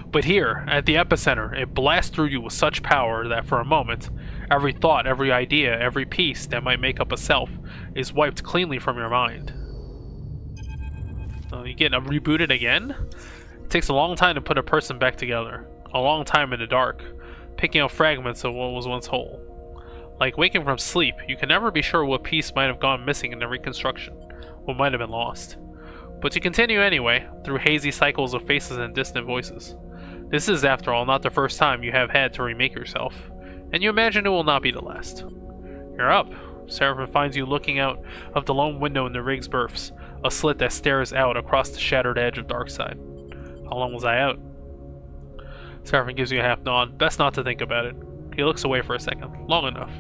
But here, at the epicenter, it blasts through you with such power that for a moment, every thought, every idea, every piece that might make up a self is wiped cleanly from your mind. You get rebooted again? It takes a long time to put a person back together. A long time in the dark, picking up fragments of what was once whole. Like waking from sleep, you can never be sure what piece might have gone missing in the reconstruction, what might have been lost. But you continue anyway, through hazy cycles of faces and distant voices. This is, after all, not the first time you have had to remake yourself, and you imagine it will not be the last. You're up. Seraphim finds you looking out of the lone window in the rig's berths, a slit that stares out across the shattered edge of Darkside. How long was I out? Seraphim gives you a half nod. Best not to think about it. He looks away for a second. Long enough.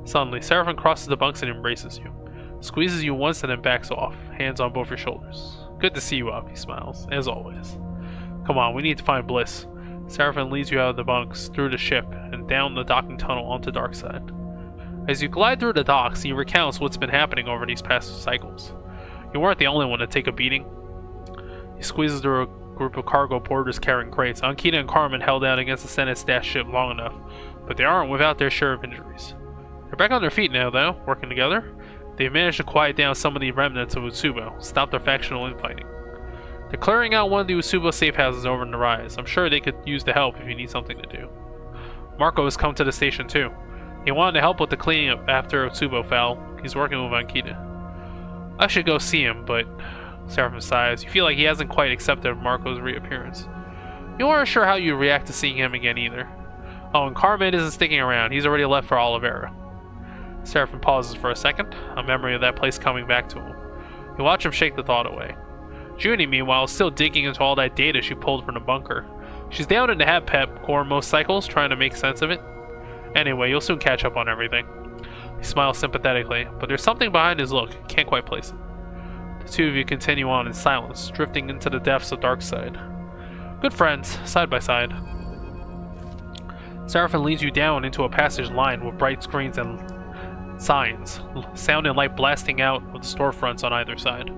Suddenly, Seraphim crosses the bunks and embraces you. Squeezes you once and then backs off, hands on both your shoulders. Good to see you up, he smiles, as always. Come on, we need to find Bliss. Seraphim leads you out of the bunks, through the ship, and down the docking tunnel onto Darkside. As you glide through the docks, he recounts what's been happening over these past cycles. You weren't the only one to take a beating. He squeezes through a group of cargo porters carrying crates. Ankita and Carmen held out against the Senate stash ship long enough, but they aren't without their share of injuries. They're back on their feet now, though, working together. They've managed to quiet down some of the remnants of Utsubo, stop their factional infighting. They're clearing out one of the Utsubo safe houses over in the rise. I'm sure they could use the help if you need something to do. Marco has come to the station too. He wanted to help with the cleaning up after Utsubo fell. He's working with Ankita. I should go see him, but... Seraphim sighs. You feel like he hasn't quite accepted Marco's reappearance. You aren't sure how you react to seeing him again either. Oh, and Carmen isn't sticking around. He's already left for Oliveira. Seraphim pauses for a second, a memory of that place coming back to him. You watch him shake the thought away. Junie, meanwhile, is still digging into all that data she pulled from the bunker. She's down in the Hab-Pep core most cycles, trying to make sense of it. Anyway, you'll soon catch up on everything. He smiles sympathetically, but there's something behind his look. Can't quite place it. The two of you continue on in silence, drifting into the depths of Darkside. Good friends, side by side. Seraphim leads you down into a passage lined with bright screens and signs, sound and light blasting out of the storefronts on either side.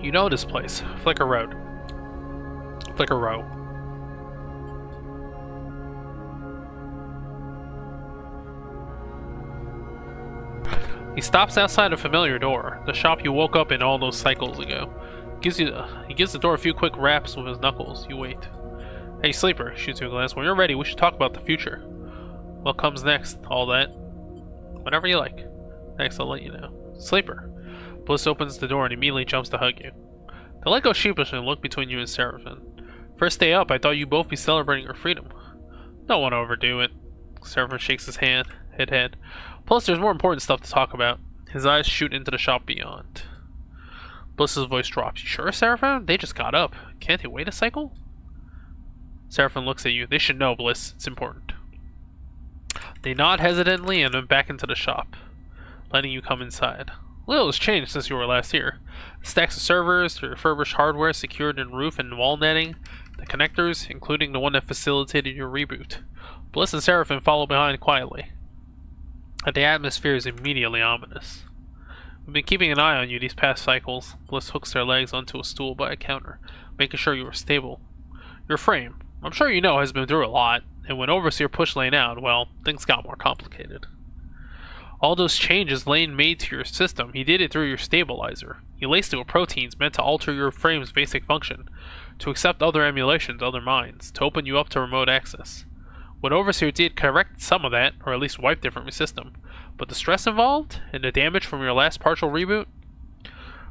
You know this place, Flicker Road. Flicker Row. He stops outside a familiar door, the shop you woke up in all those cycles ago. He gives the door a few quick raps with his knuckles. You wait. Hey, Sleeper, shoots you a glance. When you're ready, we should talk about the future. What comes next? All that? Whatever you like. Next, I'll let you know. Sleeper. Bliss opens the door and immediately jumps to hug you. They let go sheepishly and look between you and Seraphim. First day up, I thought you'd both be celebrating your freedom. Don't want to overdo it. Seraphim shakes his hand, head. Plus, there's more important stuff to talk about. His eyes shoot into the shop beyond. Bliss's voice drops. You sure, Seraphim? They just got up. Can't they wait a cycle? Seraphim looks at you. They should know, Bliss. It's important. They nod hesitantly and then back into the shop, letting you come inside. Little has changed since you were last here. Stacks of servers, the refurbished hardware secured in roof and wall netting, the connectors, including the one that facilitated your reboot. Bliss and Seraphim follow behind quietly. And the atmosphere is immediately ominous. We've been keeping an eye on you these past cycles. Bliss hooks their legs onto a stool by a counter, making sure you are stable. Your frame, I'm sure you know, has been through a lot, and when Overseer pushed Lane out, well, things got more complicated. All those changes Lane made to your system, he did it through your stabilizer. He laced it with proteins meant to alter your frame's basic function, to accept other emulations, other minds, to open you up to remote access. What Overseer did correct some of that, or at least wiped it from your system, but the stress involved, and the damage from your last partial reboot?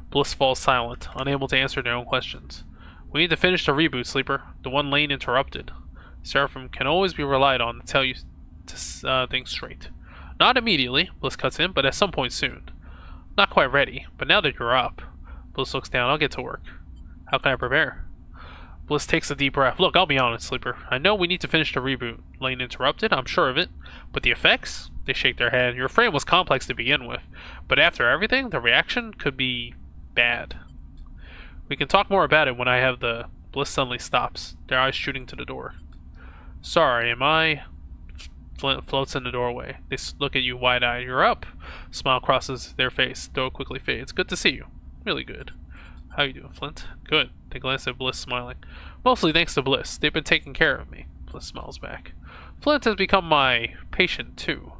Bliss falls silent, unable to answer their own questions. We need to finish the reboot, Sleeper, the one Lane interrupted. Seraphim can always be relied on to tell you things straight. Not immediately, Bliss cuts in, but at some point soon. Not quite ready, but now that you're up. Bliss looks down. I'll get to work. How can I prepare? Bliss takes a deep breath. Look, I'll be honest, Sleeper. I know we need to finish the reboot. Lane interrupted, I'm sure of it. But the effects? They shake their head. Your frame was complex to begin with. But after everything, the reaction could be bad. We can talk more about it when I have the... Bliss suddenly stops, their eyes shooting to the door. Sorry, am I... Flint floats in the doorway. They look at you wide-eyed. You're up. Smile crosses their face, though it quickly fades. Good to see you. Really good. How you doing, Flint? Good. They glance at Bliss, smiling. Mostly thanks to Bliss. They've been taking care of me. Bliss smiles back. Flint has become my patient, too.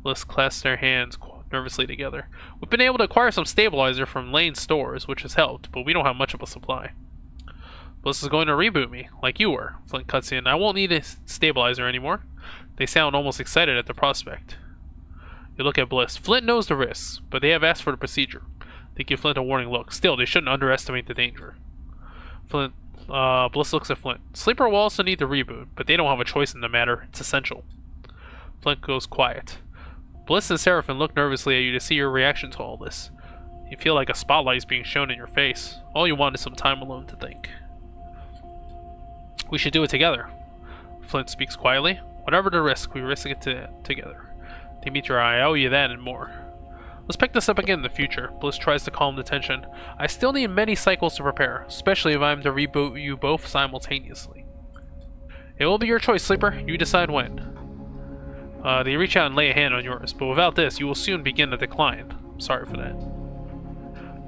Bliss clasps their hands nervously together. We've been able to acquire some stabilizer from Lane stores, which has helped, but we don't have much of a supply. Bliss is going to reboot me, like you were. Flint cuts in. I won't need a stabilizer anymore. They sound almost excited at the prospect. You look at Bliss. Flint knows the risks, but they have asked for the procedure. They give Flint a warning look. Still, they shouldn't underestimate the danger. Bliss looks at Flint. Sleeper will also need the reboot, but they don't have a choice in the matter. It's essential. Flint goes quiet. Bliss and Seraphim look nervously at you to see your reaction to all this. You feel like a spotlight is being shown in your face. All you want is some time alone to think. We should do it together. Flint speaks quietly. Whatever the risk, we risk it together. They meet your eye. I owe you that and more. Let's pick this up again in the future. Bliss tries to calm the tension. I still need many cycles to prepare, especially if I'm to reboot you both simultaneously. It will be your choice, Sleeper. You decide when. They reach out and lay a hand on yours, but without this, you will soon begin to decline. I'm sorry for that.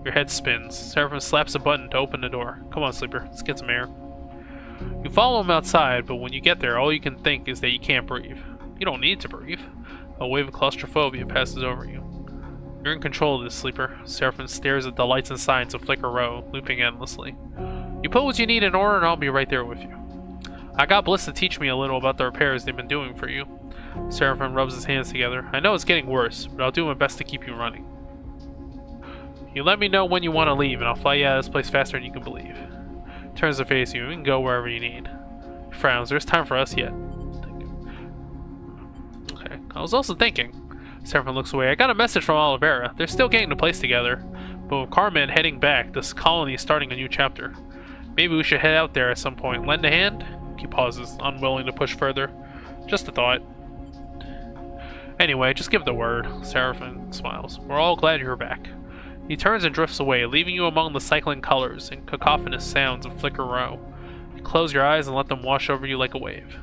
Your head spins. Seraphim slaps a button to open the door. Come on, Sleeper. Let's get some air. You follow him outside, but when you get there, all you can think is that you can't breathe. You don't need to breathe. A wave of claustrophobia passes over you. You're in control of this, Sleeper. Seraphim stares at the lights and signs of Flicker Row, looping endlessly. You put what you need in order and I'll be right there with you. I got Bliss to teach me a little about the repairs they've been doing for you. Seraphim rubs his hands together. I know it's getting worse, but I'll do my best to keep you running. You let me know when you want to leave and I'll fly you out of this place faster than you can believe. Turns to face you. We can go wherever you need. He frowns. There's time for us yet. Okay. I was also thinking. Seraphim looks away. I got a message from Olivera. They're still getting the place together. But with Carmen heading back, this colony is starting a new chapter. Maybe we should head out there at some point. Lend a hand? He pauses, unwilling to push further. Just a thought. Anyway, just give the word. Seraphim smiles. We're all glad you're back. He turns and drifts away, leaving you among the cycling colors and cacophonous sounds of Flicker Row. You close your eyes and let them wash over you like a wave.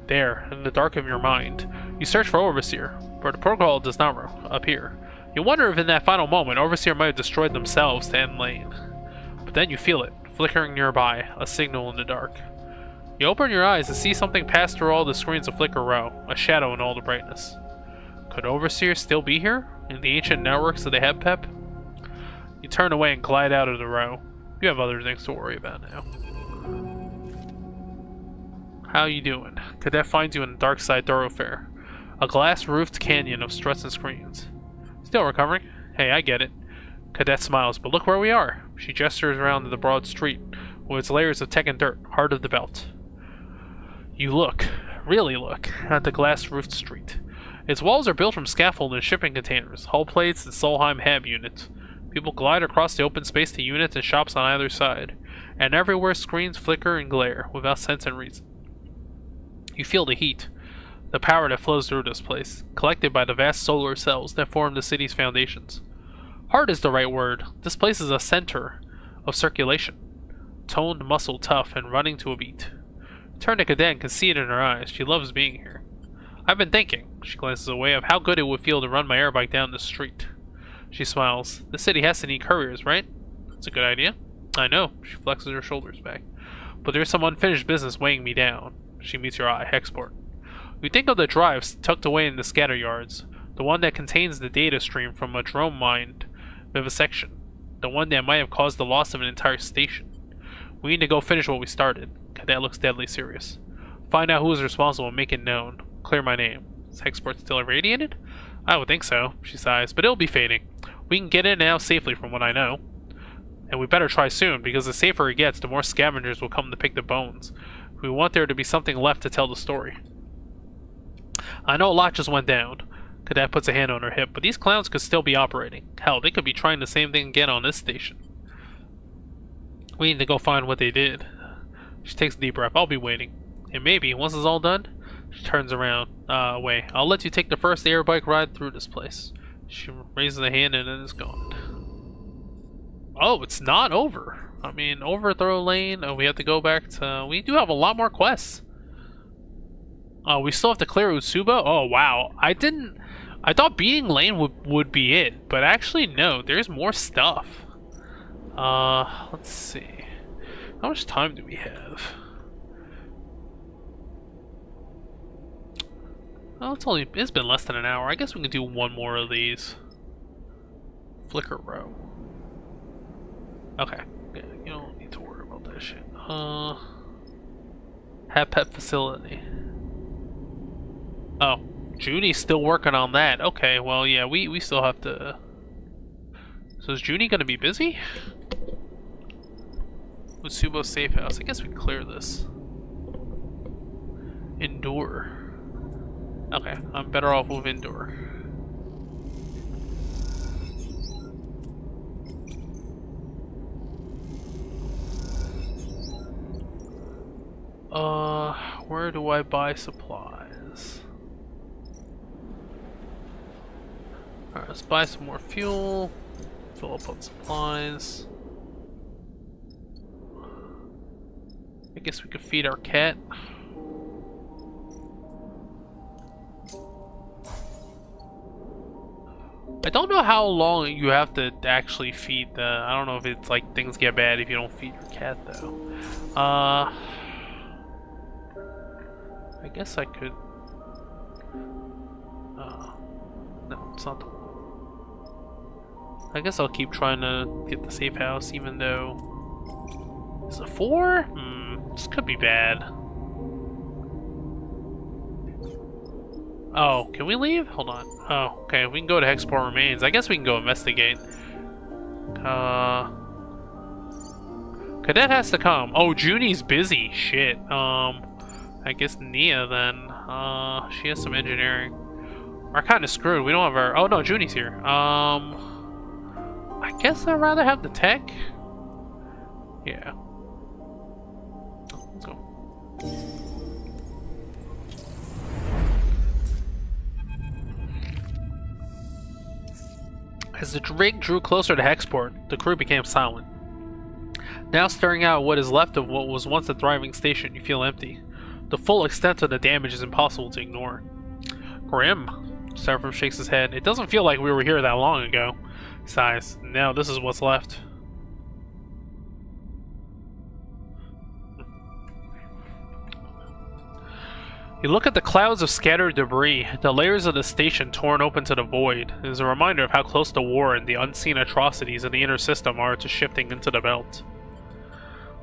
There, in the dark of your mind, you search for Overseer, but the protocol does not appear. You wonder if in that final moment, Overseer might have destroyed themselves to end Lane. But then you feel it, flickering nearby, a signal in the dark. You open your eyes and see something pass through all the screens of Flicker Row, a shadow in all the brightness. Could Overseer still be here, in the ancient networks of the Hebpep? You turn away and glide out of the row. You have other things to worry about now. How you doing? Cadet finds you in a dark side thoroughfare. A glass-roofed canyon of struts and screens. Still recovering? Hey, I get it. Cadet smiles, but look where we are. She gestures around the broad street, with its layers of tech and dirt, heart of the belt. You look, really look, at the glass-roofed street. Its walls are built from scaffold and shipping containers, hull plates, and Solheim hab units. People glide across the open space to units and shops on either side, and everywhere screens flicker and glare, without sense and reason. You feel the heat, the power that flows through this place, collected by the vast solar cells that form the city's foundations. Heart is the right word. This place is a center of circulation. Toned, muscle, tough, and running to a beat. Turn to Cadet and can see it in her eyes. She loves being here. I've been thinking, she glances away, of how good it would feel to run my airbike down the street. She smiles. The city has to need couriers, right? That's a good idea. I know. She flexes her shoulders back. But there's some unfinished business weighing me down. She meets your eye. Export. We think of the drives tucked away in the scatter yards. The one that contains the data stream from a drone mined vivisection. The one that might have caused the loss of an entire station. We need to go finish what we started. Cadet looks deadly serious. Find out who is responsible and make it known. Clear my name. Is Hexport still irradiated? I would think so, she sighs, but it'll be fading. We can get in and out safely from what I know. And we better try soon, because the safer it gets, the more scavengers will come to pick the bones. We want there to be something left to tell the story. I know a lot just went down. Cadet puts a hand on her hip, but these clowns could still be operating. Hell, they could be trying the same thing again on this station. We need to go find what they did. She takes a deep breath. I'll be waiting. And maybe, once it's all done, she turns around. Away. I'll let you take the first air bike ride through this place. She raises a hand and then it's gone. Oh, it's not over. I mean, overthrow lane. Oh, we have to go back to... We do have a lot more quests. Oh, we still have to clear Utsuba? Oh, wow. I thought beating lane would be it. But actually, no. There's more stuff. Let's see. How much time do we have? Oh, it's been less than an hour. I guess we can do one more of these. Flicker row. Okay. Yeah, you don't need to worry about that shit. Have pet facility. Oh, Junie's still working on that. Okay, well, yeah, we still have to... So is Junie gonna be busy? Utsubo safe house. I guess we can clear this. Endure. Okay, I'm better off with Endure. Where do I buy supplies? Alright, let's buy some more fuel. Fill up on supplies. I guess we could feed our cat. I don't know how long you have to actually feed the... I don't know if it's like things get bad if you don't feed your cat though. I guess I could... no, it's not the one. I guess I'll keep trying to get the safe house even though... Is it 4? This could be bad. Oh, can we leave? Hold on. Oh, okay, we can go to Hexport Remains. I guess we can go investigate. Cadet has to come. Oh, Junie's busy. Shit. I guess Nia then. She has some engineering. We're kind of screwed. We don't have our... Oh, no, Junie's here. I guess I'd rather have the tech. Yeah. Let's go. As the rig drew closer to Hexport, the crew became silent. Now staring out what is left of what was once a thriving station, you feel empty. The full extent of the damage is impossible to ignore. Grim. Seraphim shakes his head. It doesn't feel like we were here that long ago. Sighs. Now this is what's left. You look at the clouds of scattered debris, the layers of the station torn open to the void. It is a reminder of how close the war and the unseen atrocities in the inner system are to shifting into the belt.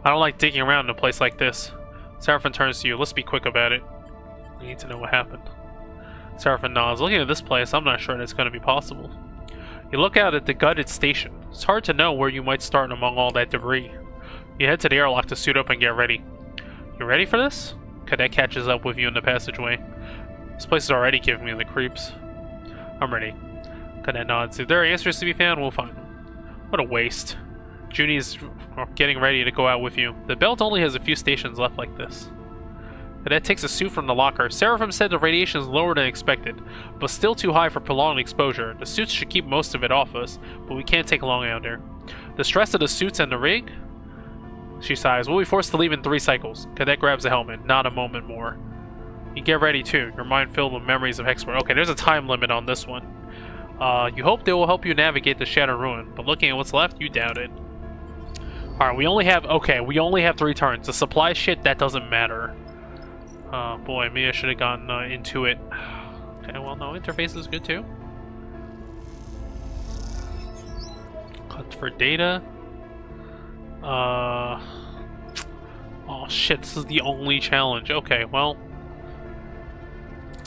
I don't like digging around in a place like this. Seraphim turns to you. Let's be quick about it. We need to know what happened. Seraphim nods. Looking at this place, I'm not sure that's going to be possible. You look out at the gutted station. It's hard to know where you might start among all that debris. You head to the airlock to suit up and get ready. You ready for this? Cadet catches up with you in the passageway. This place is already giving me the creeps. I'm ready. Cadet nods. If there are answers to be found, we'll find them. What a waste. Junie's getting ready to go out with you. The belt only has a few stations left like this. Cadet takes a suit from the locker. Seraphim said the radiation is lower than expected, but still too high for prolonged exposure. The suits should keep most of it off us, but we can't take long out there. The stress of the suits and the rig? She sighs. We'll be forced to leave in 3 cycles. Cadet grabs the helmet. Not a moment more. You get ready too. Your mind filled with memories of Hexport. Okay, there's a time limit on this one. You hope they will help you navigate the Shattered Ruin, but looking at what's left, you doubt it. Alright, we only have 3 turns. The supply shit, that doesn't matter. Boy, maybe I should have gotten into it. Okay, well, no, interface is good too. Cut for data. Oh shit, this is the only challenge. Okay, well,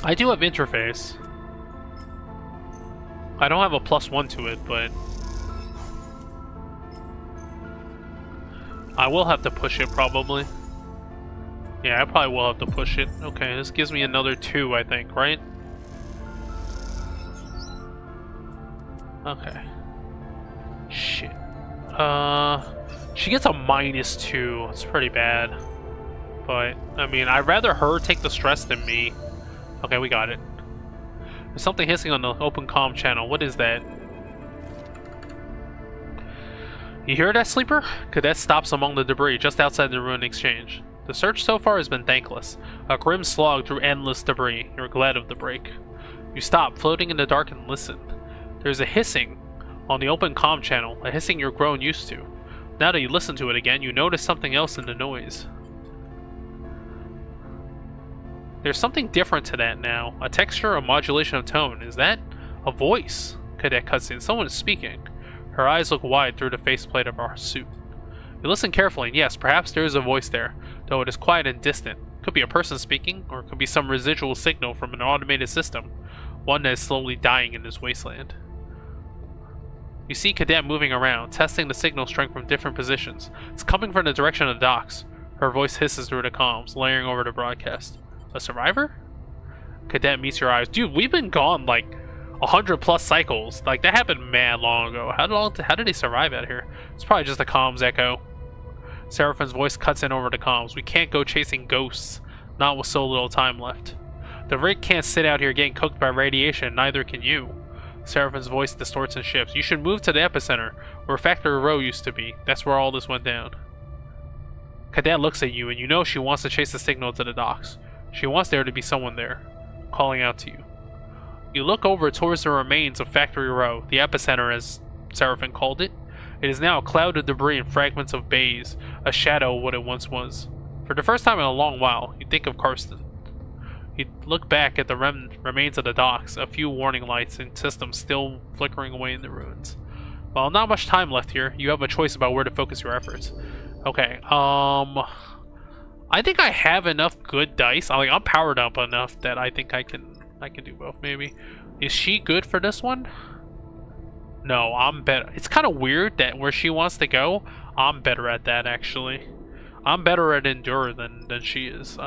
I do have interface. I don't have a +1 to it, but I will have to push it probably. Yeah, I probably will have to push it. Okay, this gives me another 2, I think, right? Okay. Shit. She gets a -2. It's pretty bad. But, I mean, I'd rather her take the stress than me. Okay, we got it. There's something hissing on the open comm channel. What is that? You hear that, Sleeper? Cadet stops among the debris just outside the ruined exchange. The search so far has been thankless. A grim slog through endless debris. You're glad of the break. You stop, floating in the dark, and listen. There's a hissing on the open comm channel, a hissing you're grown used to. Now that you listen to it again, you notice something else in the noise. There's something different to that now. A texture, a modulation of tone. Is that a voice? Cadet cuts in. Someone is speaking. Her eyes look wide through the faceplate of her suit. You listen carefully, and yes, perhaps there is a voice there, though it is quiet and distant. Could be a person speaking, or it could be some residual signal from an automated system, one that is slowly dying in this wasteland. You see Cadet moving around, testing the signal strength from different positions. It's coming from the direction of the docks. Her voice hisses through the comms, layering over the broadcast. A survivor? Cadet meets your eyes. Dude, we've been gone like 100+ cycles. Like, that happened mad long ago. How did they survive out here? It's probably just a comms echo. Seraphine's voice cuts in over the comms. We can't go chasing ghosts, not with so little time left. The rig can't sit out here getting cooked by radiation, neither can you. Seraphine's voice distorts and shifts. You should move to the epicenter, where Factory Row used to be. That's where all this went down. Cadet looks at you, and you know she wants to chase the signal to the docks. She wants there to be someone there, calling out to you. You look over towards the remains of Factory Row, the epicenter as Seraphine called it. It is now a cloud of debris and fragments of bays, a shadow of what it once was. For the first time in a long while, you think of Karsten. You look back at the remains of the docks, a few warning lights and systems still flickering away in the ruins. While not much time left here, you have a choice about where to focus your efforts. Okay, I think I have enough good dice. I'm powered up enough that I think I can do both, maybe. Is she good for this one? No, I'm better. It's kind of weird that where she wants to go, I'm better at that, actually. I'm better at Endure than she is.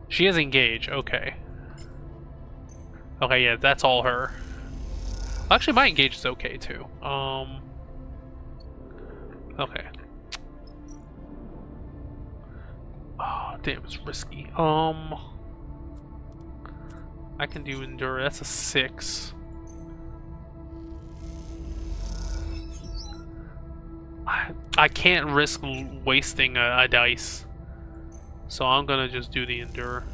She is Engage, okay. Okay, yeah, that's all her. Actually, my Engage is okay, too. Okay. Oh, damn, it's risky. I can do Endure. That's a 6. I can't risk wasting a dice. So I'm gonna just do the Endure.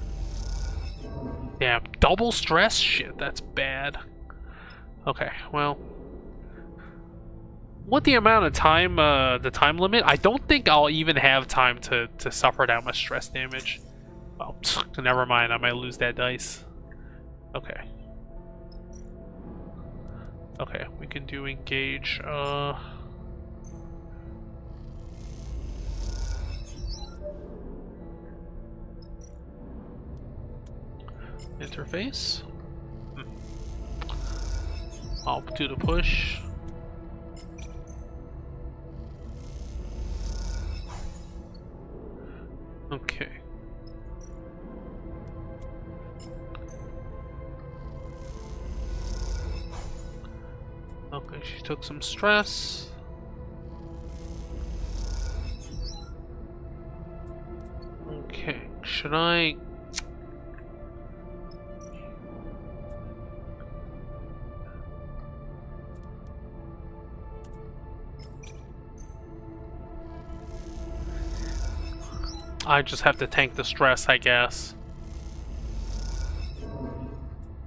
Damn, double stress? Shit, that's bad. Okay, well. With the amount of time, the time limit, I don't think I'll even have time to suffer that much stress damage. Well, never mind, I might lose that dice. Okay. Okay, we can do Engage, interface. I'll do the push. Okay. Okay, she took some stress. Okay, should I... I just have to tank the stress, I guess.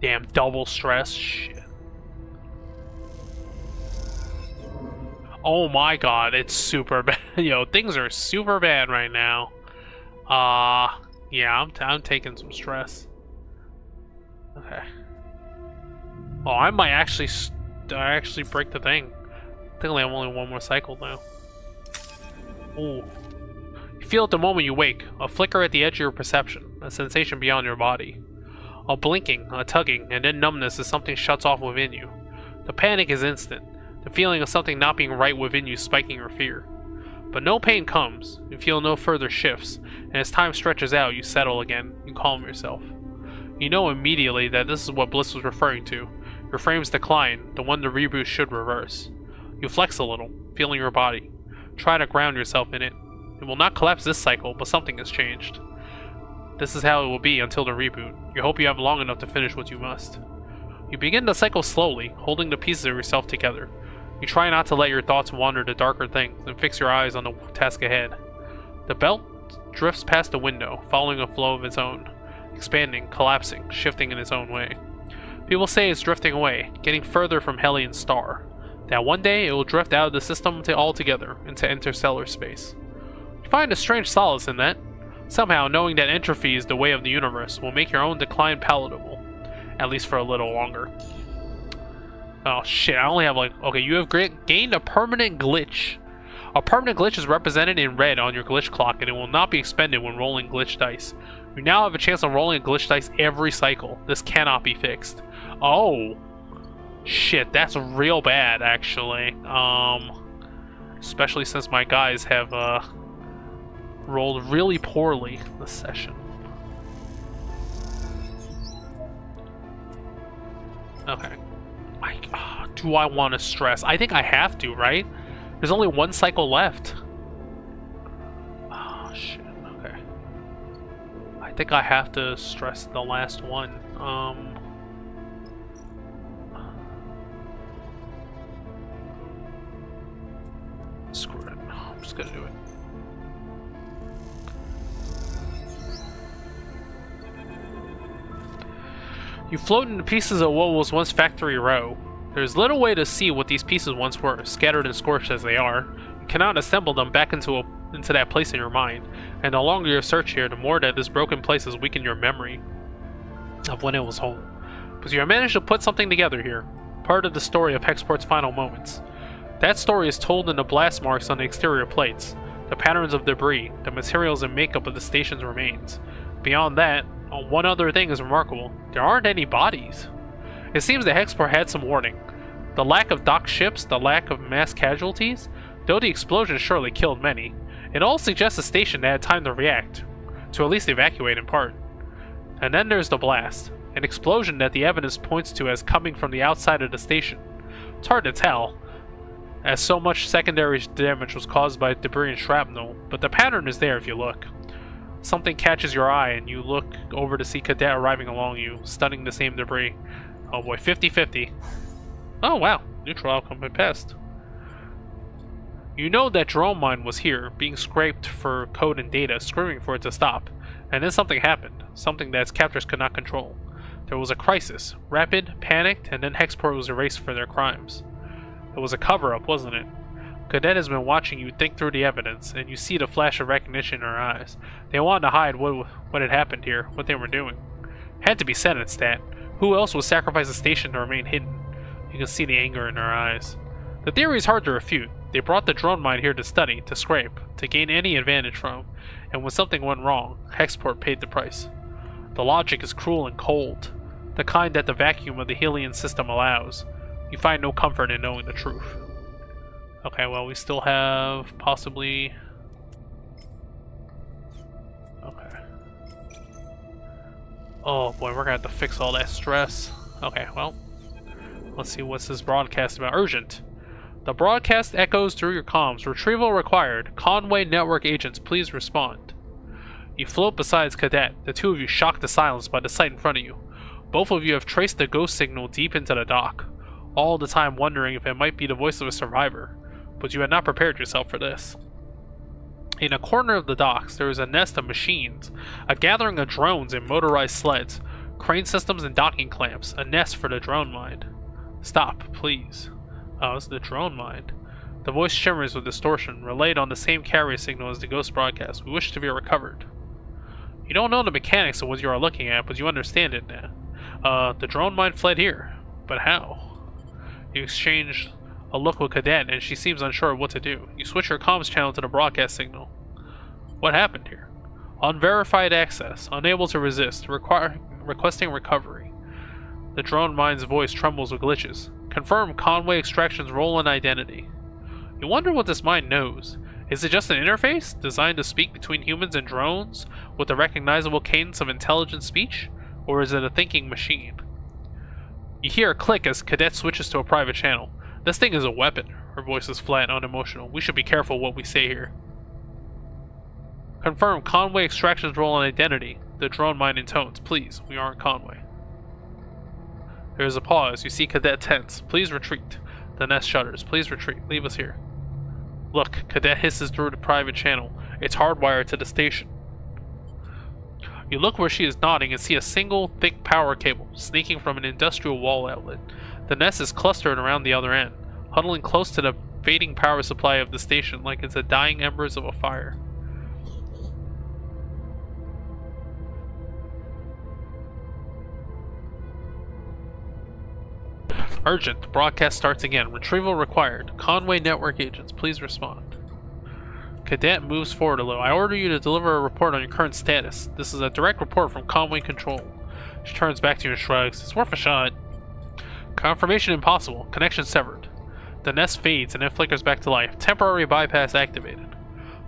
Damn, double stress? Shit. Oh my god, it's super bad. Yo, things are super bad right now. Yeah, I'm taking some stress. Okay. Oh, I might actually break the thing. I think I have only one more cycle now. Ooh. You feel at the moment you wake, a flicker at the edge of your perception, a sensation beyond your body. A blinking, a tugging, and then numbness as something shuts off within you. The panic is instant, the feeling of something not being right within you spiking your fear. But no pain comes, you feel no further shifts, and as time stretches out, you settle again, you calm yourself. You know immediately that this is what Bliss was referring to. Your frame's decline, the one the reboot should reverse. You flex a little, feeling your body. Try to ground yourself in it. It will not collapse this cycle, but something has changed. This is how it will be until the reboot. You hope you have long enough to finish what you must. You begin to cycle slowly, holding the pieces of yourself together. You try not to let your thoughts wander to darker things and fix your eyes on the task ahead. The belt drifts past the window, following a flow of its own, expanding, collapsing, shifting in its own way. People say it's drifting away, getting further from Helion's star. That one day it will drift out of the system altogether into interstellar space. You find a strange solace in that. Somehow, knowing that entropy is the way of the universe will make your own decline palatable. At least for a little longer. Oh shit, I only have like... Okay, you have gained a permanent glitch. A permanent glitch is represented in red on your glitch clock, and it will not be expended when rolling glitch dice. You now have a chance of rolling a glitch dice every cycle. This cannot be fixed. Oh. Shit, that's real bad, actually. Especially since my guys have, rolled really poorly this session. Okay. Do I want to stress? I think I have to, right? There's only one cycle left. Oh, shit. Okay. I think I have to stress the last one. Screw it. I'm just gonna do it. You float into pieces of what was once Factory Row. There's little way to see what these pieces once were, scattered and scorched as they are. You cannot assemble them back into that place in your mind, and the longer you search here, the more that this broken place has weakened your memory of when it was home. But you have managed to put something together here, part of the story of Hexport's final moments. That story is told in the blast marks on the exterior plates, the patterns of debris, the materials and makeup of the station's remains. Beyond that, one other thing is remarkable. There aren't any bodies. It seems that Hexport had some warning. The lack of docked ships, the lack of mass casualties, though the explosion surely killed many, it all suggests a station that had time to react, to at least evacuate in part. And then there's the blast, an explosion that the evidence points to as coming from the outside of the station. It's hard to tell, as so much secondary damage was caused by debris and shrapnel, but the pattern is there if you look. Something catches your eye and you look over to see Cadet arriving along you, stunning the same debris. Oh boy, 50-50. Oh wow, neutral outcome had passed. You know that drone mine was here, being scraped for code and data, screaming for it to stop. And then something happened, something that its captors could not control. There was a crisis, rapid, panicked, and then Hexport was erased for their crimes. It was a cover-up, wasn't it? Cadet has been watching you think through the evidence, and you see the flash of recognition in her eyes. They wanted to hide what had happened here, what they were doing. Had to be said, it's that. Who else would sacrifice a station to remain hidden? You can see the anger in her eyes. The theory is hard to refute. They brought the drone mine here to study, to scrape, to gain any advantage from, and when something went wrong, Hexport paid the price. The logic is cruel and cold, the kind that the vacuum of the Helion system allows. You find no comfort in knowing the truth. Okay, well, we still have possibly... Okay. Oh boy, we're gonna have to fix all that stress. Okay, well, let's see what's this broadcast about. Urgent. The broadcast echoes through your comms. Retrieval required. Conway network agents, please respond. You float beside Cadet, the two of you shocked to silence by the sight in front of you. Both of you have traced the ghost signal deep into the dock, all the time wondering if it might be the voice of a survivor. But you had not prepared yourself for this. In a corner of the docks, there is a nest of machines, a gathering of drones and motorized sleds, crane systems and docking clamps, a nest for the drone mine. Stop, please. Oh, it's the drone mine. The voice shimmers with distortion, relayed on the same carrier signal as the ghost broadcast. We wish to be recovered. You don't know the mechanics of what you are looking at, but you understand it now. The drone mind fled here. But how? You exchange a look with Cadet, and she seems unsure of what to do. You switch your comms channel to the broadcast signal. What happened here? Unverified access. Unable to resist. Requesting recovery. The drone mind's voice trembles with glitches. Confirm Conway Extraction's role and identity. You wonder what this mind knows. Is it just an interface, designed to speak between humans and drones, with a recognizable cadence of intelligent speech? Or is it a thinking machine? You hear a click as Cadet switches to a private channel. This thing is a weapon. Her voice is flat and unemotional. We should be careful what we say here. Confirm Conway Extraction's role and identity. The drone mind intones. Please, we aren't Conway. There is a pause. You see Cadet tense. Please retreat. The nest shudders. Please retreat. Leave us here. Look, Cadet hisses through the private channel. It's hardwired to the station. You look where she is nodding and see a single, thick power cable sneaking from an industrial wall outlet. The nest is clustered around the other end, huddling close to the fading power supply of the station like it's the dying embers of a fire. Urgent. The broadcast starts again. Retrieval required. Conway network agents, please respond. Cadet moves forward a little. I order you to deliver a report on your current status. This is a direct report from Conway Control. She turns back to you and shrugs. It's worth a shot. Confirmation impossible. Connection severed. The nest fades and then flickers back to life. Temporary bypass activated.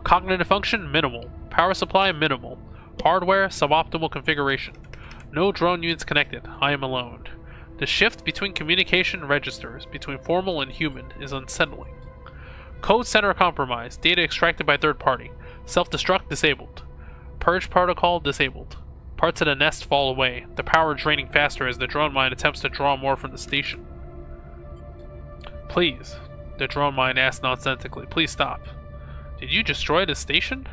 Cognitive function minimal. Power supply minimal. Hardware suboptimal configuration. No drone units connected. I am alone. The shift between communication registers, between formal and human, is unsettling. Code center compromised. Data extracted by third party. Self-destruct disabled. Purge protocol disabled. Parts of the nest fall away, the power draining faster as the drone mind attempts to draw more from the station. Please, the drone mind asks nonsensically, please stop. Did you destroy the station?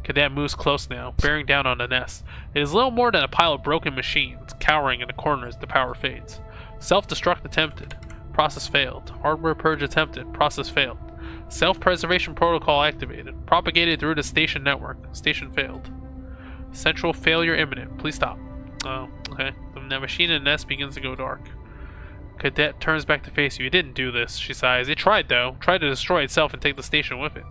Cadet moves close now, bearing down on the nest. It is little more than a pile of broken machines, cowering in the corner as the power fades. Self-destruct attempted. Process failed. Hardware purge attempted. Process failed. Self-preservation protocol activated. Propagated through the station network. Station failed. Central failure imminent. Please stop. Oh, okay. The machine in the nest begins to go dark. Cadet turns back to face you. You didn't do this, she sighs. It tried, though. Tried to destroy itself and take the station with it.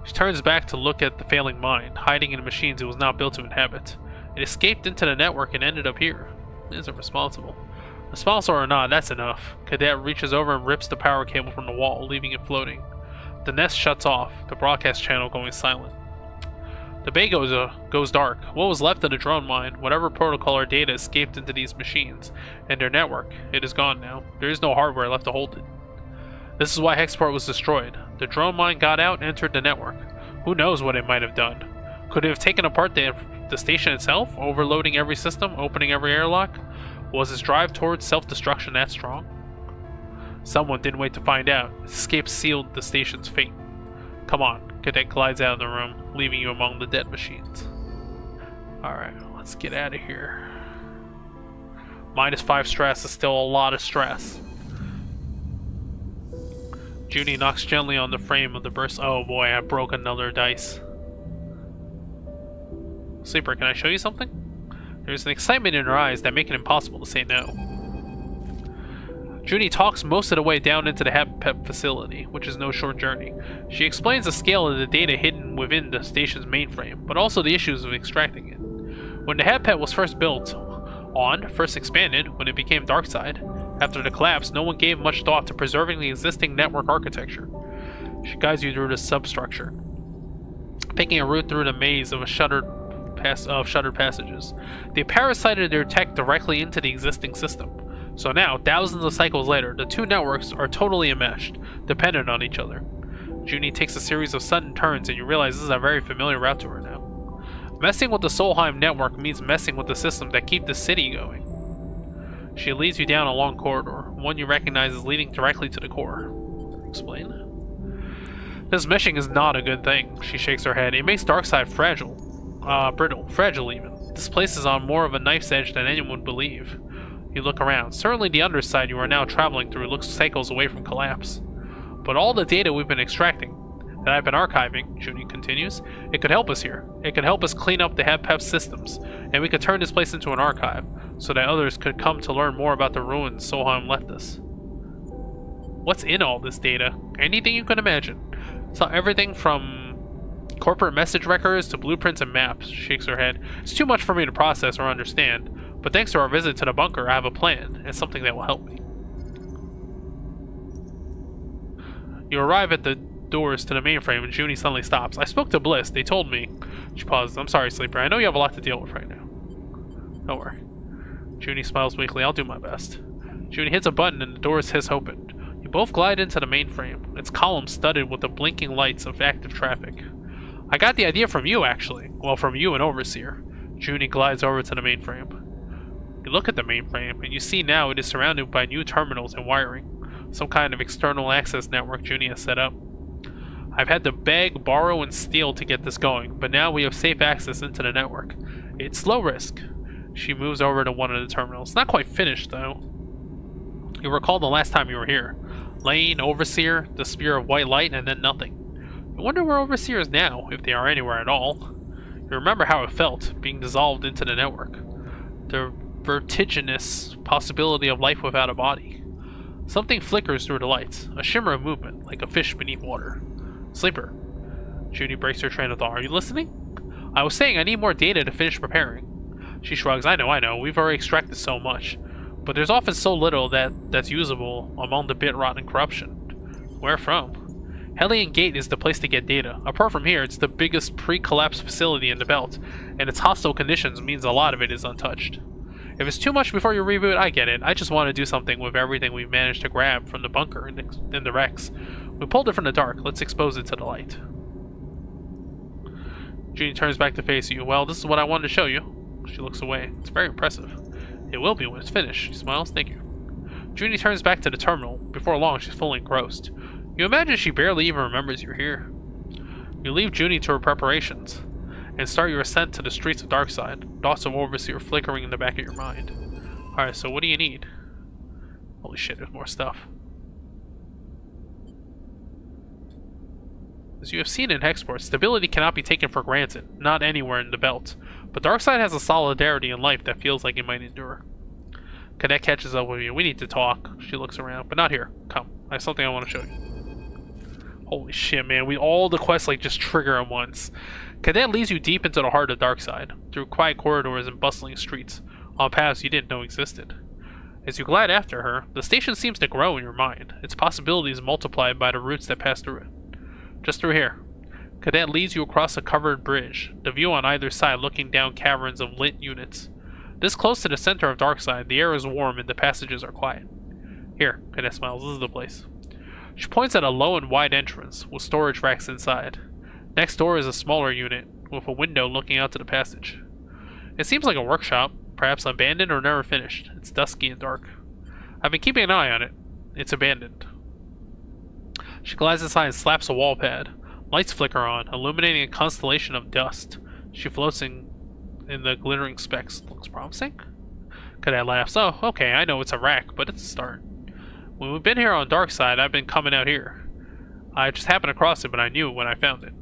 She turns back to look at the failing mind, hiding in the machines it was not built to inhabit. It escaped into the network and ended up here. It isn't responsible. Responsible or not, that's enough. Cadet reaches over and rips the power cable from the wall, leaving it floating. The nest shuts off, the broadcast channel going silent. The bay goes dark. What was left of the drone mind, whatever protocol or data escaped into these machines, and their network, it is gone now. There is no hardware left to hold it. This is why Hexport was destroyed. The drone mind got out and entered the network. Who knows what it might have done? Could it have taken apart the station itself, overloading every system, opening every airlock? Was its drive towards self-destruction that strong? Someone didn't wait to find out. Its escape sealed the station's fate. Come on. Cadet glides out of the room, leaving you among the dead machines. Alright, let's get out of here. -5 stress is still a lot of stress. Junie knocks gently on the frame of the burst. Oh boy, I broke another dice. Sleeper, can I show you something? There's an excitement in her eyes that make it impossible to say no. Junie talks most of the way down into the HAPPET facility, which is no short journey. She explains the scale of the data hidden within the station's mainframe, but also the issues of extracting it. When the HAPPET was first expanded, when it became Darkside, after the collapse, no one gave much thought to preserving the existing network architecture. She guides you through the substructure, picking a route through the maze of shuttered passages. They parasited their tech directly into the existing system. So now, thousands of cycles later, the two networks are totally enmeshed, dependent on each other. Junie takes a series of sudden turns and you realize this is a very familiar route to her now. Messing with the Solheim network means messing with the systems that keep the city going. She leads you down a long corridor, one you recognize as leading directly to the core. Explain. This meshing is not a good thing, she shakes her head. It makes Darkside brittle, fragile even. This place is on more of a knife's edge than anyone would believe. You look around. Certainly the underside you are now traveling through looks cycles away from collapse. But all the data we've been extracting, that I've been archiving, Junie continues, it could help us here. It could help us clean up the HEP systems, and we could turn this place into an archive, so that others could come to learn more about the ruins Soham left us. What's in all this data? Anything you can imagine. So everything from corporate message records to blueprints and maps. She shakes her head. It's too much for me to process or understand, but thanks to our visit to the bunker, I have a plan, and something that will help me. You arrive at the doors to the mainframe, and Junie suddenly stops. I spoke to Bliss. They told me... She pauses. I'm sorry, Sleeper. I know you have a lot to deal with right now. Don't worry. Junie smiles weakly. I'll do my best. Junie hits a button, and the doors hiss open. You both glide into the mainframe. Its columns studded with the blinking lights of active traffic. I got the idea from you, actually. Well, from you and Overseer. Junie glides over to the mainframe. You look at the mainframe, and you see now it is surrounded by new terminals and wiring. Some kind of external access network Junie has set up. I've had to beg, borrow, and steal to get this going, but now we have safe access into the network. It's low risk. She moves over to one of the terminals. Not quite finished, though. You recall the last time you were here. Lane, Overseer, the Spear of White Light, and then nothing. You wonder where Overseer is now, if they are anywhere at all. You remember how it felt, being dissolved into the network. The vertiginous possibility of life without a body. Something flickers through the lights, a shimmer of movement, like a fish beneath water. Sleeper. Junie breaks her train of thought. Are you listening? I was saying I need more data to finish preparing. She shrugs. I know. We've already extracted so much. But there's often so little that's usable among the bit rot and corruption. Where from? Hellion Gate is the place to get data. Apart from here, it's the biggest pre-collapse facility in the belt, and its hostile conditions means a lot of it is untouched. If it's too much before you reboot, I get it. I just want to do something with everything we've managed to grab from the bunker and the wrecks. We pulled it from the dark. Let's expose it to the light. Junie turns back to face you. Well, this is what I wanted to show you. She looks away. It's very impressive. It will be when it's finished. She smiles. Thank you. Junie turns back to the terminal. Before long, she's fully engrossed. You imagine she barely even remembers you're here. You leave Junie to her preparations and start your ascent to the streets of Darkside. Thoughts of Overseer flickering in the back of your mind. Alright, so what do you need? Holy shit, there's more stuff. As you have seen in Hexport, stability cannot be taken for granted, not anywhere in the belt. But Darkside has a solidarity in life that feels like it might endure. Cadet catches up with you. We need to talk. She looks around, but not here. Come, I have something I want to show you. Holy shit, man. All the quests like just trigger at once. Cadet leads you deep into the heart of Darkside, through quiet corridors and bustling streets, on paths you didn't know existed. As you glide after her, the station seems to grow in your mind, its possibilities multiplied by the routes that pass through it. Just through here. Cadet leads you across a covered bridge, the view on either side looking down caverns of lit units. This close to the center of Darkside, the air is warm and the passages are quiet. Here, Cadet smiles, this is the place. She points at a low and wide entrance, with storage racks inside. Next door is a smaller unit, with a window looking out to the passage. It seems like a workshop, perhaps abandoned or never finished. It's dusky and dark. I've been keeping an eye on it. It's abandoned. She glides inside and slaps a wall pad. Lights flicker on, illuminating a constellation of dust. She floats in the glittering specks. Looks promising? Cadet laughs. Oh, okay, I know it's a rack, but it's a start. When we've been here on Darkside, I've been coming out here. I just happened across it, but I knew it when I found it.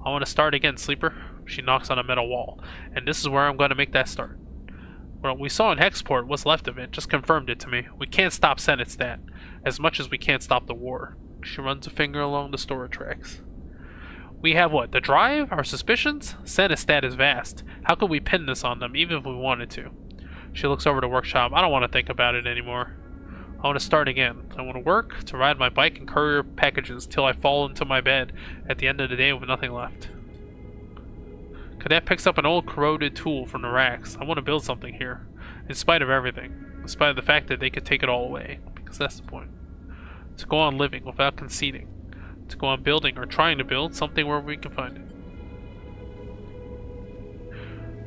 I want to start again, Sleeper. She knocks on a metal wall, and this is where I'm going to make that start. What we saw in Hexport, what's left of it, just confirmed it to me. We can't stop Senatstat, as much as we can't stop the war. She runs a finger along the storage tracks. We have what? The drive? Our suspicions? Senatstat is vast. How could we pin this on them, even if we wanted to? She looks over the workshop. I don't want to think about it anymore. I want to start again. I want to work, to ride my bike and courier packages till I fall into my bed at the end of the day with nothing left. Cadet picks up an old corroded tool from the racks. I want to build something here, in spite of everything, in spite of the fact that they could take it all away, because that's the point. To go on living without conceding, to go on building or trying to build something where we can find it.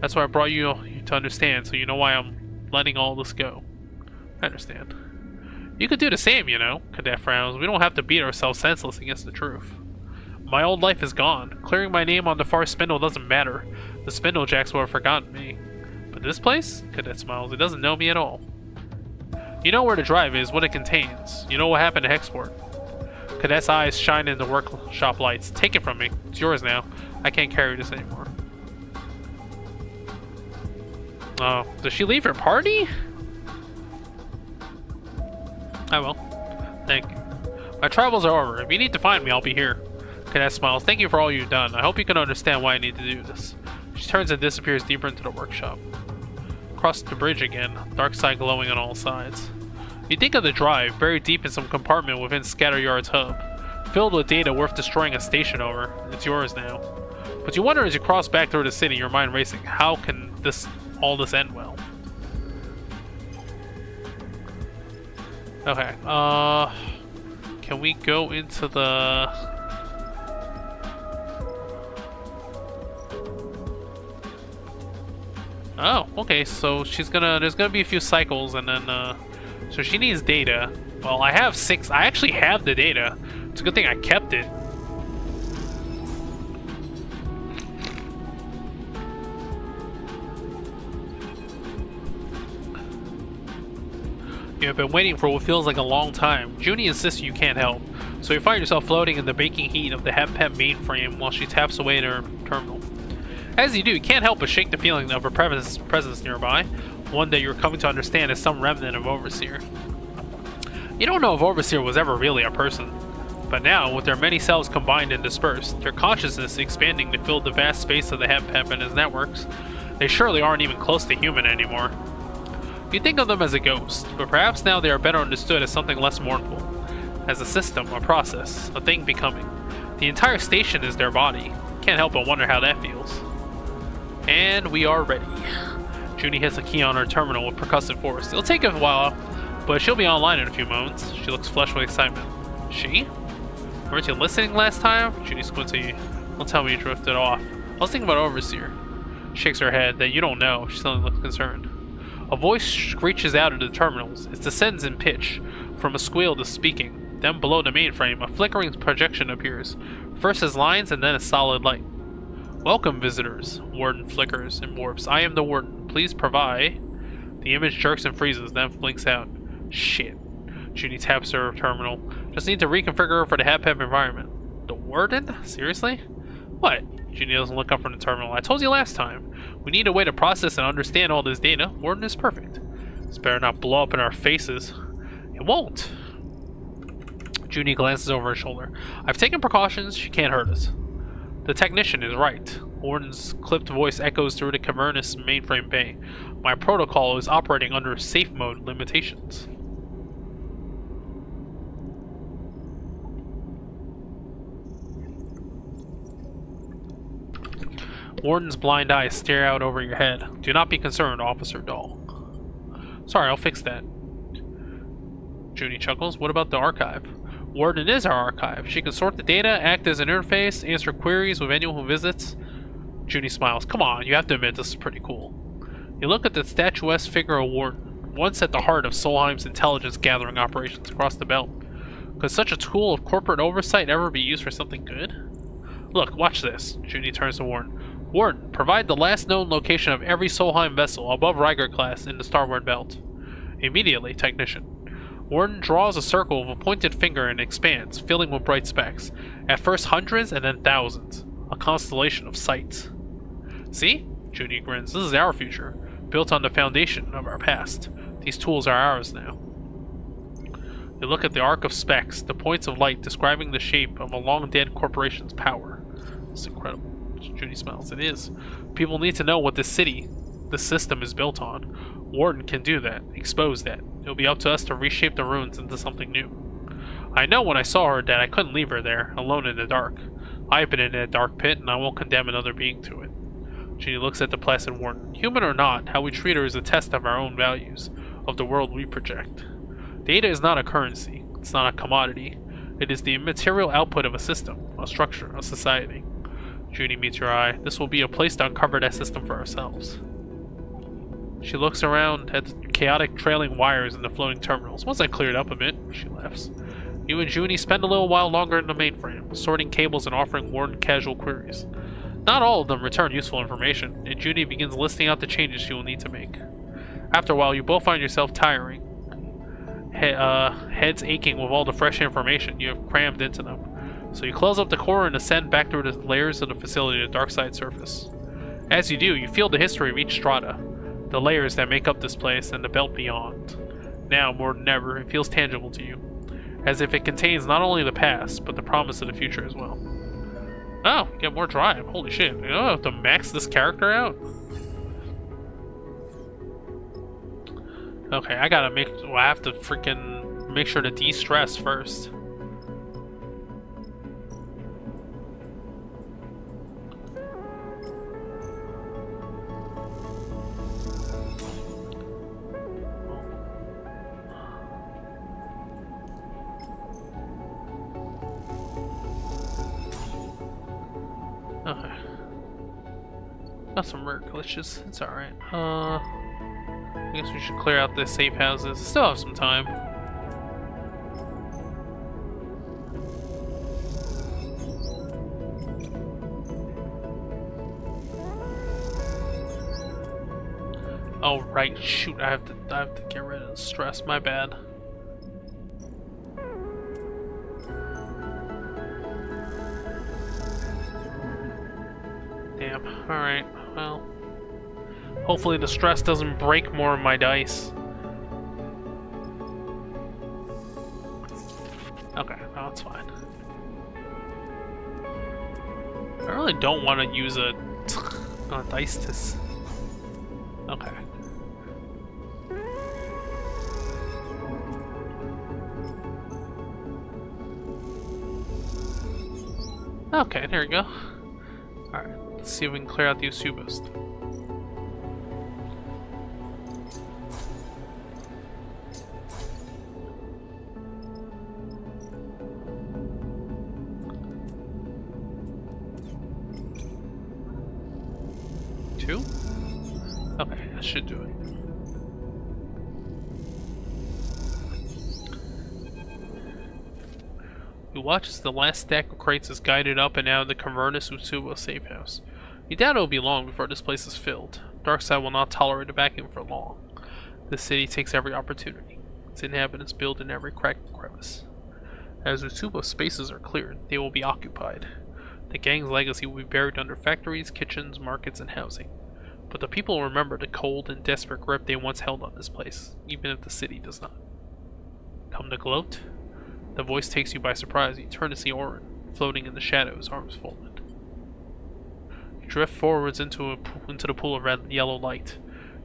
That's why I brought you to understand, so you know why I'm letting all this go. I understand. You could do the same, you know, Cadet frowns. We don't have to beat ourselves senseless against the truth. My old life is gone. Clearing my name on the far spindle doesn't matter. The spindle jacks will have forgotten me. But this place? Cadet smiles. It doesn't know me at all. You know where the drive is, what it contains. You know what happened to Hexport. Cadet's eyes shine in the workshop lights. Take it from me. It's yours now. I can't carry this anymore. Oh, does she leave her party? I will. Thank you. My travels are over. If you need to find me, I'll be here. Cadet smiles. Thank you for all you've done. I hope you can understand why I need to do this. She turns and disappears deeper into the workshop. Across the bridge again, dark side glowing on all sides. You think of the drive, buried deep in some compartment within Scatteryard's hub, filled with data worth destroying a station over. It's yours now. But you wonder as you cross back through the city, your mind racing, how can all this end well? Okay, can we go into the... Oh, okay, so there's gonna be a few cycles, and then, so she needs data. Well, I have 6, I actually have the data. It's a good thing I kept it. You have been waiting for what feels like a long time. Junie insists you can't help, so you find yourself floating in the baking heat of the HepPep mainframe while she taps away at her terminal. As you do, you can't help but shake the feeling of her presence nearby, one that you're coming to understand as some remnant of Overseer. You don't know if Overseer was ever really a person, but now, with their many cells combined and dispersed, their consciousness expanding to fill the vast space of the HepPep and his networks, they surely aren't even close to human anymore. You think of them as a ghost, but perhaps now they are better understood as something less mournful, as a system, a process, a thing becoming. The entire station is their body. Can't help but wonder how that feels. And we are ready. Junie hits a key on her terminal with percussive force. It'll take a while, but she'll be online in a few moments. She looks flushed with excitement. She? Weren't you listening last time? Junie squints at you. Don't tell me you drifted off. I was thinking about Overseer. Shakes her head. That you don't know. She suddenly looks concerned. A voice screeches out of the terminals. It descends in pitch, from a squeal to speaking. Then below the mainframe, a flickering projection appears. First as lines, and then as solid light. Welcome, visitors. Warden flickers and warps. I am the Warden. Please provide. The image jerks and freezes, then blinks out. Shit. Junie taps her terminal. Just need to reconfigure her for the HepPep environment. The Warden? Seriously? What? Junie doesn't look up from the terminal. I told you last time. We need a way to process and understand all this data. Warden is perfect. This better not blow up in our faces. It won't. Junie glances over her shoulder. I've taken precautions. She can't hurt us. The technician is right. Warden's clipped voice echoes through the cavernous mainframe bay. My protocol is operating under safe mode limitations. Warden's blind eyes stare out over your head. Do not be concerned, Officer Dahl. Sorry, I'll fix that. Junie chuckles. What about the archive? Warden is our archive. She can sort the data, act as an interface, answer queries with anyone who visits. Junie smiles. Come on, you have to admit this is pretty cool. You look at the statuesque figure of Warden, once at the heart of Solheim's intelligence gathering operations across the belt. Could such a tool of corporate oversight ever be used for something good? Look, watch this. Junie turns to Warden. Warden, provide the last known location of every Solheim vessel above Riker class in the starboard belt. Immediately, technician. Warden draws a circle with a pointed finger and expands, filling with bright specks. At first hundreds and then thousands. A constellation of sights. See? Junie grins. This is our future, built on the foundation of our past. These tools are ours now. You look at the arc of specks, the points of light describing the shape of a long-dead corporation's power. It's incredible. Junie smiles. It is. People need to know what this city, the system is built on. Warden can do that, expose that. It'll be up to us to reshape the ruins into something new. I know when I saw her that I couldn't leave her there, alone in the dark. I've been in that dark pit, and I won't condemn another being to it. Junie looks at the placid Warden. Human or not, how we treat her is a test of our own values, of the world we project. Data is not a currency. It's not a commodity. It is the immaterial output of a system, a structure, a society. Junie meets your eye. This will be a place to uncover that system for ourselves. She looks around at the chaotic trailing wires in the floating terminals. Once I cleared up a bit, she laughs. You and Junie spend a little while longer in the mainframe, sorting cables and offering Warden casual queries. Not all of them return useful information, and Junie begins listing out the changes she will need to make. After a while, you both find yourself tiring. heads aching with all the fresh information you have crammed into them. So you close up the core and ascend back through the layers of the facility to the dark side surface. As you do, you feel the history of each strata, the layers that make up this place, and the belt beyond. Now, more than ever, it feels tangible to you, as if it contains not only the past, but the promise of the future as well. Oh, get more drive. Holy shit. You know, I have to max this character out? Okay, I have to freaking make sure to de-stress first. Okay. Got some rare glitches. It's alright. I guess we should clear out the safe houses. Still have some time. Oh right, shoot! I have to get rid of the stress. My bad. Damn. All right. Well. Hopefully the stress doesn't break more of my dice. Okay, no, it's fine. I really don't want to use a dice to... Okay. Okay, there we go. Alright, let's see if we can clear out the Usubos. Two? Okay, that should do it. You watch as the last stack of crates is guided up and out of the Cavernous Usubo safe house. You doubt it will be long before this place is filled. Darkseid will not tolerate a vacuum for long. The city takes every opportunity. Its inhabitants build in every crack and crevice. As Usubo spaces are cleared, they will be occupied. The gang's legacy will be buried under factories, kitchens, markets, and housing. But the people will remember the cold and desperate grip they once held on this place, even if the city does not. Come to gloat? The voice takes you by surprise. You turn to see Orin, floating in the shadows, arms folded. You drift forwards into the pool of red-yellow light.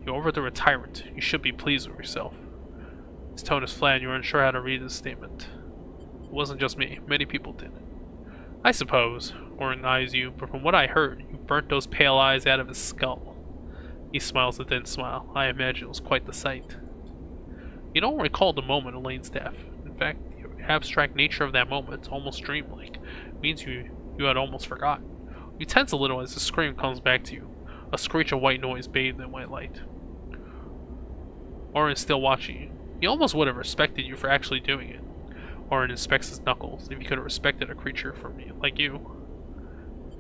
You overthrow a tyrant. You should be pleased with yourself. His tone is flat and you're unsure how to read his statement. It wasn't just me. Many people did. I suppose, Orin eyes you, but from what I heard, you burnt those pale eyes out of his skull. He smiles a thin smile. I imagine it was quite the sight. You don't recall the moment of Lane's death. In fact, the abstract nature of that moment, almost dreamlike, means you had almost forgotten. You tense a little as the scream comes back to you, a screech of white noise bathed in white light. Orin is still watching you. He almost would have respected you for actually doing it. Orin inspects his knuckles. If you could have respected a creature from me, like you.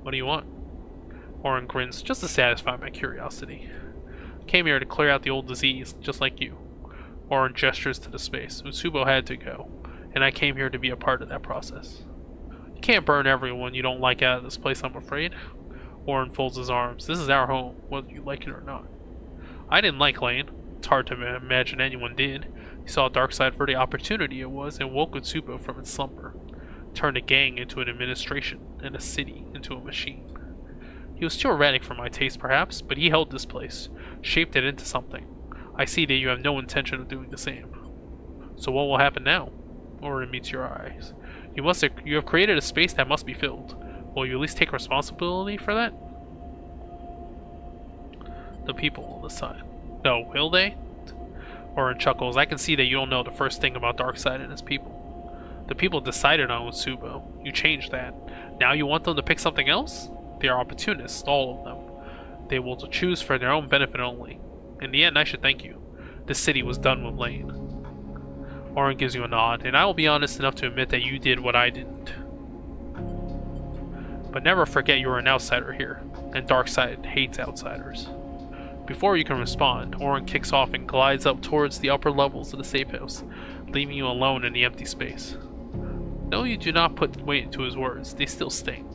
What do you want? Orin grins, just to satisfy my curiosity. I came here to clear out the old disease, just like you. Orin gestures to the space. Usubo had to go, and I came here to be a part of that process. You can't burn everyone you don't like out of this place, I'm afraid. Orin folds his arms. This is our home, whether you like it or not. I didn't like Lane. It's hard to imagine anyone did. He saw Darkseid for the opportunity it was and woke Usubo from its slumber. Turned a gang into an administration, and a city into a machine. He was too erratic for my taste, perhaps, but he held this place, shaped it into something. I see that you have no intention of doing the same. So what will happen now? Orin meets your eyes. You have created a space that must be filled. Will you at least take responsibility for that? The people on the side. No, will they? Orin chuckles. I can see that you don't know the first thing about Darkseid and his people. The people decided on Usubo. You changed that. Now you want them to pick something else? They are opportunists, all of them. They will choose for their own benefit only. In the end, I should thank you. This city was done with Lane. Orin gives you a nod, and I will be honest enough to admit that you did what I didn't. But never forget you are an outsider here, and Darkseid hates outsiders. Before you can respond, Orin kicks off and glides up towards the upper levels of the safe house, leaving you alone in the empty space. No, you do not put weight to his words. They still sting.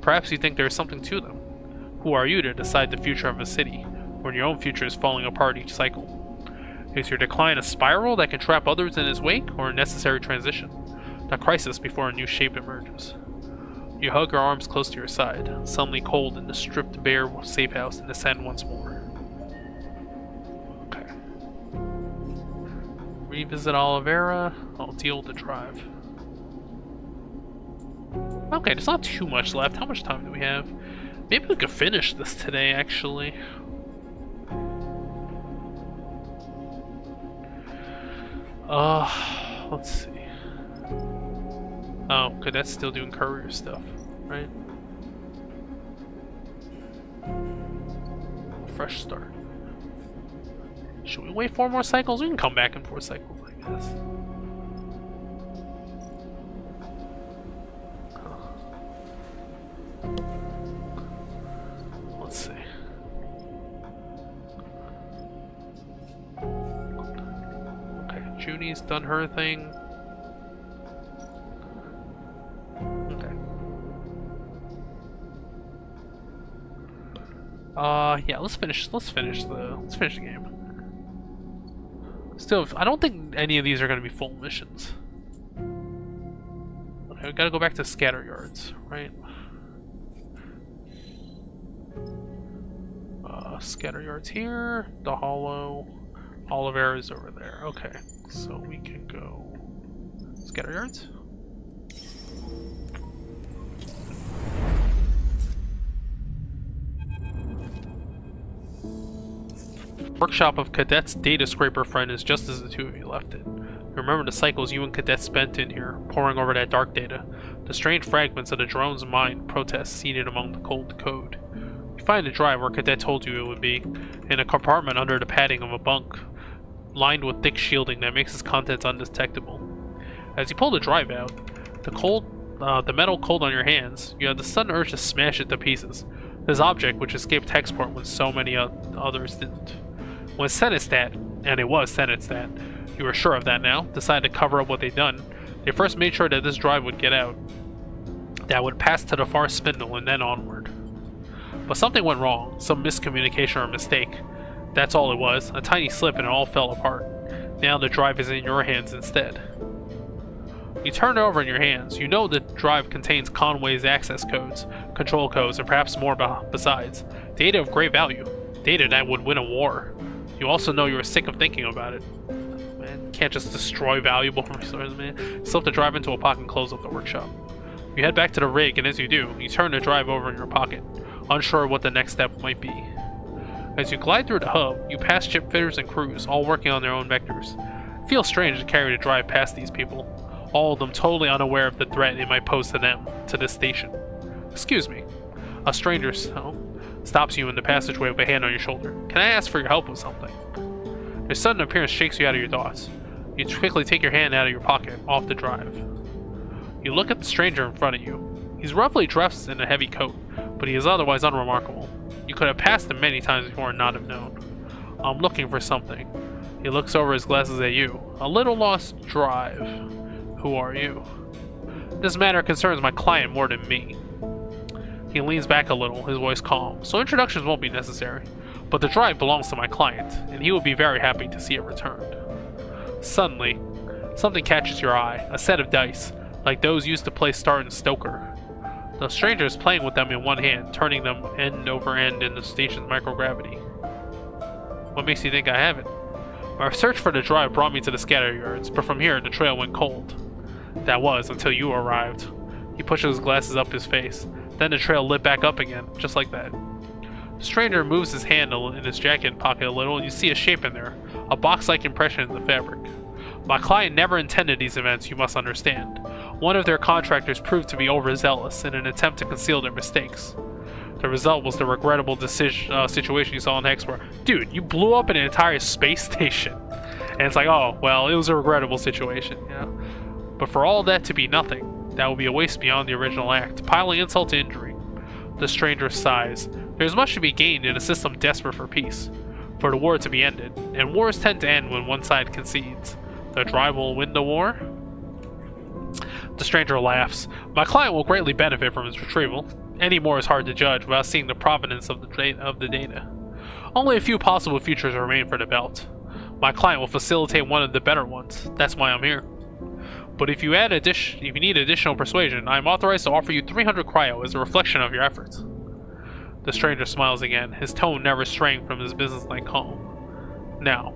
Perhaps you think there is something to them. Who are you to decide the future of a city, when your own future is falling apart each cycle? Is your decline a spiral that can trap others in its wake, or a necessary transition? A crisis before a new shape emerges. You hug your arms close to your side, suddenly cold in the stripped bare safe house, and descend once more. Okay. Revisit Oliveira. I'll deal with the drive. Okay, there's not too much left. How much time do we have? Maybe we could finish this today, actually. Let's see. Oh, okay, that's still doing courier stuff, right? Fresh start. Should we wait 4 more cycles? We can come back in 4 cycles, I guess. Let's see. Okay, Junie's done her thing. Okay. Yeah, let's finish the game. Still, I don't think any of these are gonna be full missions. Okay, we gotta go back to scatter yards, right? Scatter yards here, the hollow, Oliveira is over there. Okay, so we can go scatter yards. Workshop of Cadet's data scraper friend is just as the two of you left it. Remember the cycles you and Cadet spent in here, poring over that dark data. The strange fragments of the drone's mind protest seated among the cold code. You find the drive where Cadet told you it would be, in a compartment under the padding of a bunk, lined with thick shielding that makes its contents undetectable. As you pull the drive out, the metal cold on your hands, you have the sudden urge to smash it to pieces. This object, which escaped Hexport when so many others didn't. When Senestat, and it was Senestat, you were sure of that now, decided to cover up what they'd done, they first made sure that this drive would get out, that would pass to the far spindle and then onward. But something went wrong, some miscommunication or mistake. That's all it was, a tiny slip and it all fell apart. Now the drive is in your hands instead. You turn it over in your hands. You know the drive contains Conway's access codes, control codes, and perhaps more besides. Data of great value. Data that would win a war. You also know you are sick of thinking about it. Man, you can't just destroy valuable resources, man. Slip the drive into a pocket and close up the workshop. You head back to the rig, and as you do, you turn the drive over in your pocket, unsure what the next step might be. As you glide through the hub, you pass ship fitters and crews, all working on their own vectors. It feels strange to carry the drive past these people, all of them totally unaware of the threat it might pose to them, to this station. Excuse me. A stranger stops you in the passageway with a hand on your shoulder. Can I ask for your help with something? Their sudden appearance shakes you out of your thoughts. You quickly take your hand out of your pocket, off the drive. You look at the stranger in front of you. He's roughly dressed in a heavy coat, but he is otherwise unremarkable. You could have passed him many times before and not have known. I'm looking for something. He looks over his glasses at you. A little lost drive. Who are you? This matter concerns my client more than me. He leans back a little, his voice calm. So introductions won't be necessary. But the drive belongs to my client, and he would be very happy to see it returned. Suddenly, something catches your eye. A set of dice, like those used to play Start and Stoker. The stranger is playing with them in one hand, turning them end over end in the station's microgravity. What makes you think I have it? My search for the drive brought me to the scatter yards, but from here the trail went cold. That was, until you arrived. He pushes his glasses up his face. Then the trail lit back up again, just like that. The stranger moves his hand in his jacket pocket a little, and you see a shape in there. A box-like impression in the fabric. My client never intended these events, you must understand. One of their contractors proved to be overzealous in an attempt to conceal their mistakes. The result was the regrettable situation you saw in Hexport. Dude, you blew up an entire space station. And it's like, oh, well, it was a regrettable situation, you know? But for all that to be nothing, that would be a waste beyond the original act, piling insult to injury. The stranger sighs. There is much to be gained in a system desperate for peace, for the war to be ended, and wars tend to end when one side concedes. The drive will win the war? The stranger laughs. My client will greatly benefit from its retrieval. Any more is hard to judge without seeing the provenance of the data. Only a few possible futures remain for the belt. My client will facilitate one of the better ones. That's why I'm here. But if you need additional persuasion, I am authorized to offer you 300 cryo as a reflection of your efforts. The stranger smiles again, his tone never straying from his businesslike calm. Now,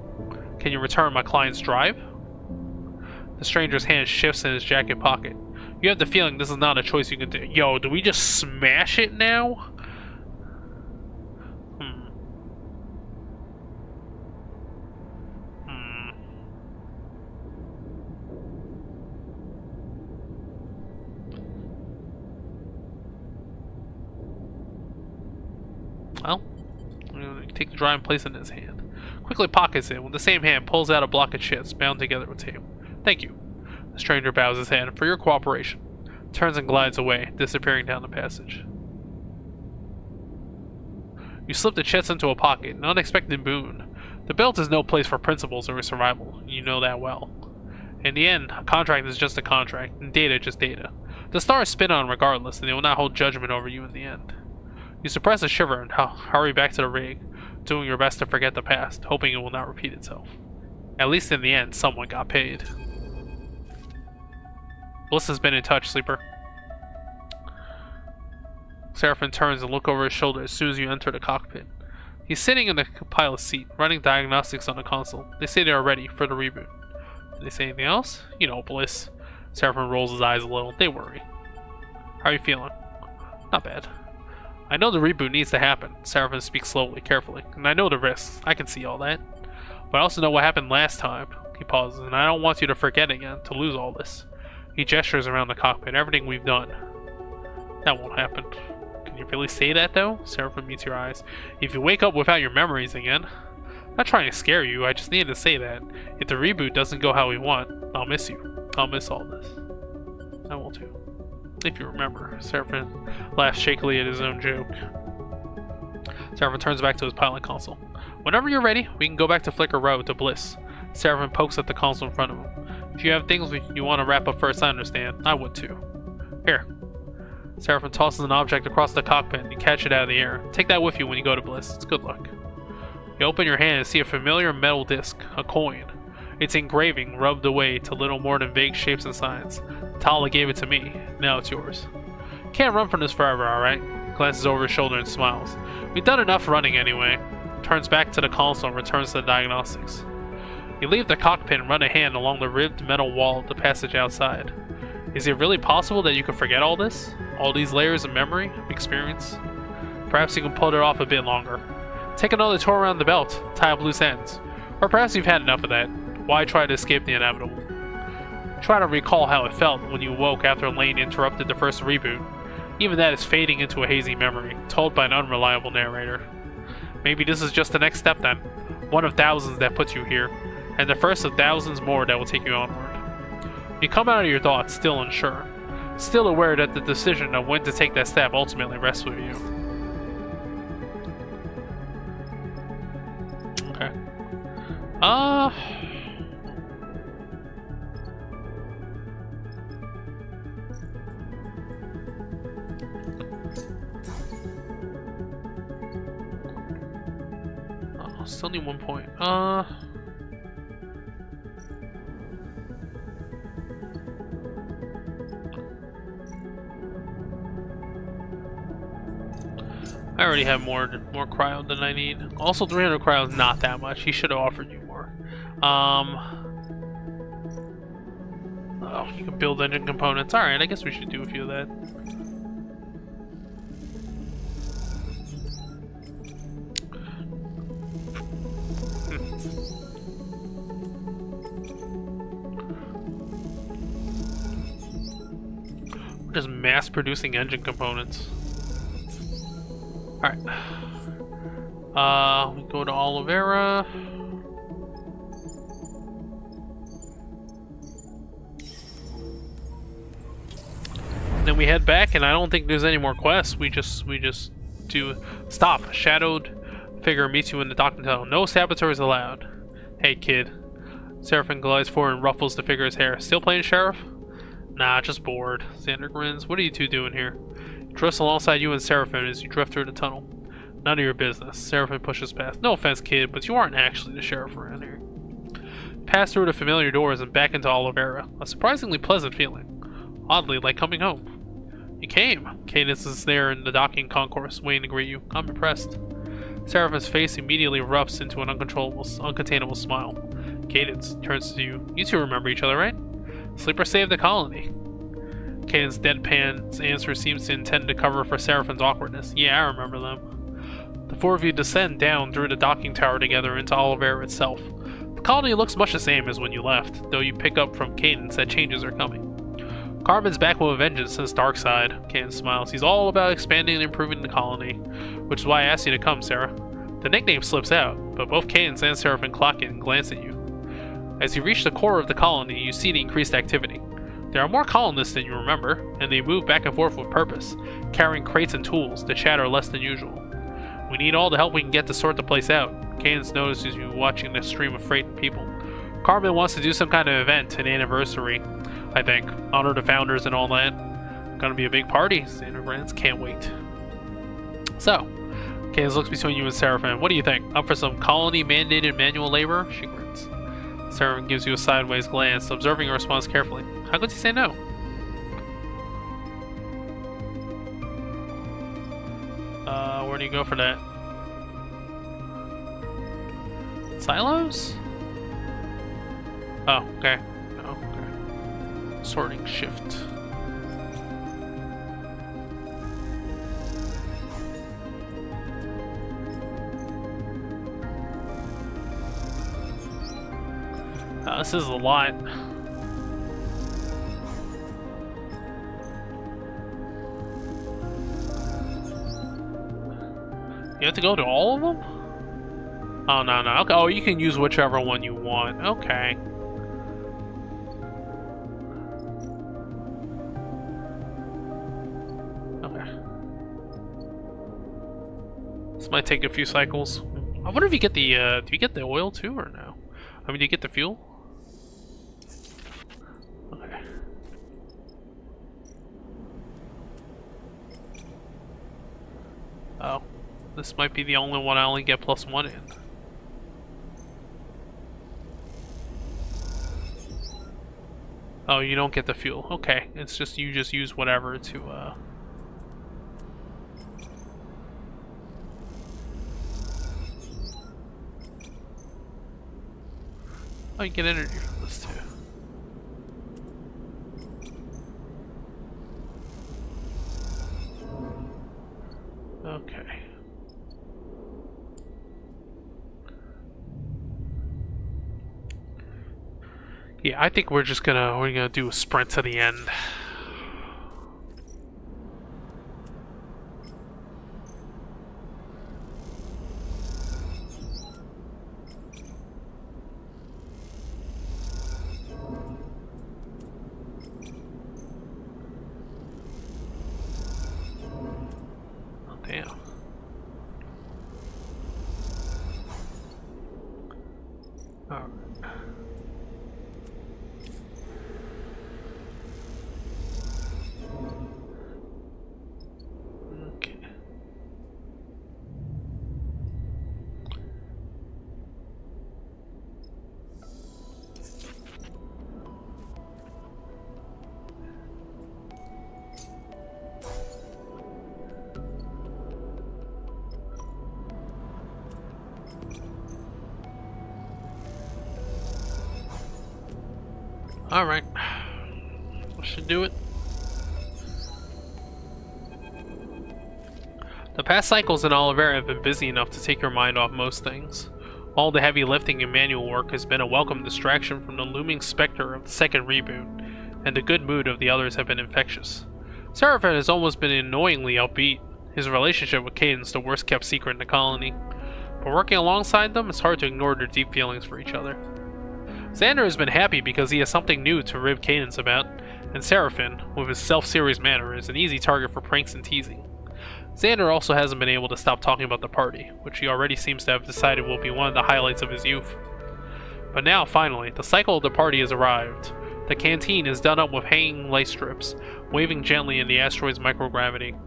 can you return my client's drive? The stranger's hand shifts in his jacket pocket. You have the feeling this is not a choice you can do. Yo, do we just smash it now? Well, take the drive and place it in his hand. Quickly pockets it, with the same hand pulls out a block of chips bound together with tape. Thank you. The stranger bows his head for your cooperation, turns and glides away, disappearing down the passage. You slip the chips into a pocket, an unexpected boon. The belt is no place for principles or survival, you know that well. In the end, a contract is just a contract, and data just data. The stars spin on regardless, and they will not hold judgment over you in the end. You suppress a shiver and hurry back to the rig, doing your best to forget the past, hoping it will not repeat itself. At least in the end, someone got paid. Bliss has been in touch, Sleeper. Seraphim turns and looks over his shoulder as soon as you enter the cockpit. He's sitting in the pilot's seat, running diagnostics on the console. They say they are ready for the reboot. Did they say anything else? You know, Bliss. Seraphim rolls his eyes a little. They worry. How are you feeling? Not bad. I know the reboot needs to happen. Seraphim speaks slowly, carefully. And I know the risks. I can see all that. But I also know what happened last time. He pauses, and I don't want you to forget again, to lose all this. He gestures around the cockpit. Everything we've done. That won't happen. Can you really say that, though? Seraphim meets your eyes. If you wake up without your memories again. I'm not trying to scare you. I just needed to say that. If the reboot doesn't go how we want, I'll miss you. I'll miss all this. I will too. If you remember. Seraphim laughs shakily at his own joke. Seraphim turns back to his pilot console. Whenever you're ready, we can go back to Flicker Road to Bliss. Seraphim pokes at the console in front of him. If you have things you want to wrap up first, I understand. I would too. Here. Seraphim tosses an object across the cockpit and you catch it out of the air. Take that with you when you go to Bliss. It's good luck. You open your hand and see a familiar metal disc, a coin. Its engraving rubbed away to little more than vague shapes and signs. Tala gave it to me. Now it's yours. Can't run from this forever, alright? Glances over his shoulder and smiles. We've done enough running anyway. Turns back to the console and returns to the diagnostics. You leave the cockpit and run a hand along the ribbed metal wall of the passage outside. Is it really possible that you could forget all this? All these layers of memory, experience? Perhaps you can pull it off a bit longer. Take another tour around the belt, tie up loose ends. Or perhaps you've had enough of that. Why try to escape the inevitable? Try to recall how it felt when you woke after Lane interrupted the first reboot. Even that is fading into a hazy memory, told by an unreliable narrator. Maybe this is just the next step then. One of thousands that puts you here, and the first of thousands more that will take you onward. You come out of your thoughts still unsure, still aware that the decision of when to take that step ultimately rests with you. Okay. Still need 1 point. I already have more cryo than I need. Also, 300 cryo is not that much. He should have offered you more. Oh, you can build engine components. Alright, I guess we should do a few of that. We're just mass producing engine components. Alright. We go to Oliveira. Then we head back, and I don't think there's any more quests. We just do stop. Shadowed figure meets you in the docking tunnel. No saboteurs allowed. Hey kid, Seraphim glides forward and ruffles the figure's hair. Still playing sheriff? Nah, just bored. Xander grins. What are you two doing here? He drifts alongside you and Seraphim as you drift through the tunnel. None of your business. Seraphim pushes past. No offense, kid, but you aren't actually the sheriff around here. Pass through the familiar doors and back into Olivera. A surprisingly pleasant feeling. Oddly, like coming home. You came. Cadence is there in the docking concourse, waiting to greet you. I'm impressed. Seraphim's face immediately erupts into an uncontainable smile. Cadence turns to you. You two remember each other, right? Sleeper saved the colony. Cadence's deadpan answer seems to intend to cover for Seraphim's awkwardness. Yeah, I remember them. The four of you descend down through the docking tower together into Olivera itself. The colony looks much the same as when you left, though you pick up from Cadence that changes are coming. Carbon's back with a vengeance since Darkside. Cadence smiles. He's all about expanding and improving the colony, which is why I asked you to come, Sarah. The nickname slips out, but both Cadence and Seraphim clock it and glance at you. As you reach the core of the colony, you see the increased activity. There are more colonists than you remember, and they move back and forth with purpose, carrying crates and tools to chatter less than usual. We need all the help we can get to sort the place out. Cadence notices you watching the stream of freight and people. Carbon wants to do some kind of event, an anniversary, I think. Honor the founders and all that. Gonna be a big party, Xander grins. Can't wait. So, Cadence looks between you and Seraphim. What do you think? Up for some colony-mandated manual labor? She grins. Seraphim gives you a sideways glance, observing your response carefully. How could you say no? Where do you go for that? Silos? Oh, okay. Oh, okay. Sorting shift. This is a lot. You have to go to all of them? Oh, no, no. Okay. Oh, you can use whichever one you want. Okay. Okay. This might take a few cycles. I wonder if you get the, do you get the oil too, or no? I mean, do you get the fuel? Okay. Oh. This might be the only one I only get +1 in. Oh, you don't get the fuel. Okay, it's just you just use whatever to Oh, you get energy from this too. Okay. Yeah, I think we're gonna do a sprint to the end. Oh, damn. All right. Alright. That should do it. The past cycles in Olivera have been busy enough to take your mind off most things. All the heavy lifting and manual work has been a welcome distraction from the looming specter of the second reboot, and the good mood of the others have been infectious. Seraphim has almost been annoyingly upbeat, his relationship with Cadence the worst kept secret in the colony. But working alongside them, it's hard to ignore their deep feelings for each other. Xander has been happy because he has something new to rib Cadence about, and Seraphim, with his self-serious manner, is an easy target for pranks and teasing. Xander also hasn't been able to stop talking about the party, which he already seems to have decided will be one of the highlights of his youth. But now, finally, the cycle of the party has arrived. The canteen is done up with hanging light strips, waving gently in the asteroid's microgravity.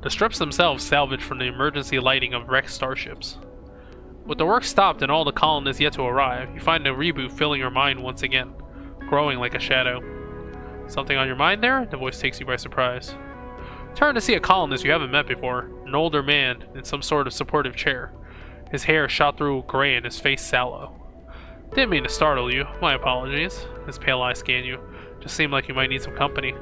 The strips themselves salvaged from the emergency lighting of wrecked starships. With the work stopped and all the colonists yet to arrive, you find a reboot filling your mind once again, growing like a shadow. Something on your mind there? The voice takes you by surprise. Turn to see a colonist you haven't met before, an older man in some sort of supportive chair. His hair shot through gray and his face sallow. Didn't mean to startle you. My apologies. His pale eyes scan you. Just seemed like you might need some company.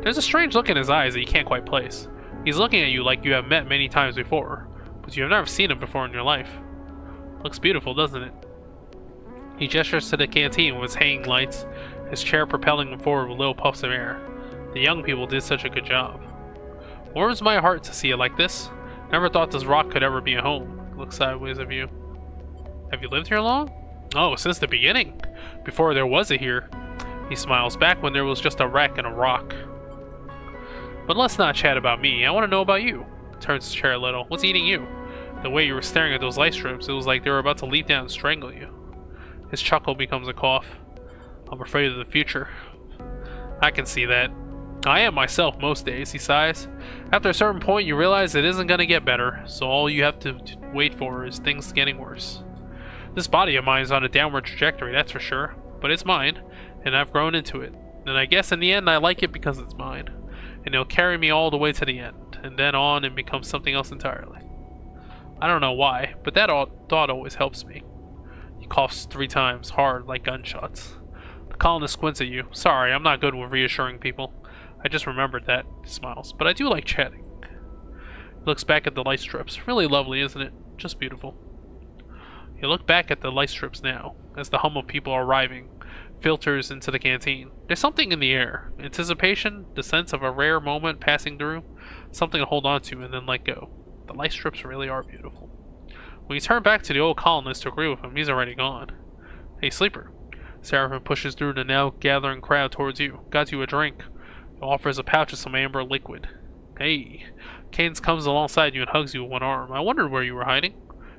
There's a strange look in his eyes that you can't quite place. He's looking at you like you have met many times before, but you have never seen him before in your life. Looks beautiful, doesn't it? He gestures to the canteen with its hanging lights, his chair propelling him forward with little puffs of air. The young people did such a good job. Warms my heart to see it like this. Never thought this rock could ever be a home. Look sideways at you. Have you lived here long? Oh, since the beginning. Before there was a here. He smiles back when there was just a wreck and a rock. But let's not chat about me. I want to know about you. Turns his chair a little. What's eating you? The way you were staring at those light strips, it was like they were about to leap down and strangle you. His chuckle becomes a cough. I'm afraid of the future. I can see that. I am myself most days, he sighs. After a certain point, you realize it isn't going to get better, so all you have to wait for is things getting worse. This body of mine is on a downward trajectory, that's for sure. But it's mine, and I've grown into it. And I guess in the end, I like it because it's mine. And it'll carry me all the way to the end, and then on and become something else entirely. I don't know why, but that thought always helps me. He coughs 3 times, hard, like gunshots. The colonist squints at you. Sorry, I'm not good with reassuring people. I just remembered that, he smiles, but I do like chatting. He looks back at the light strips. Really lovely, isn't it? Just beautiful. You look back at the light strips now, as the hum of people arriving filters into the canteen. There's something in the air. Anticipation, the sense of a rare moment passing through, something to hold on to and then let go. The light strips really are beautiful. When you turn back to the old colonist to agree with him, he's already gone. Hey, sleeper. Seraphim pushes through the now gathering crowd towards you. Got you a drink. He offers a pouch of some amber liquid. Hey. Cadence comes alongside you and hugs you with one arm. I wondered where you were hiding.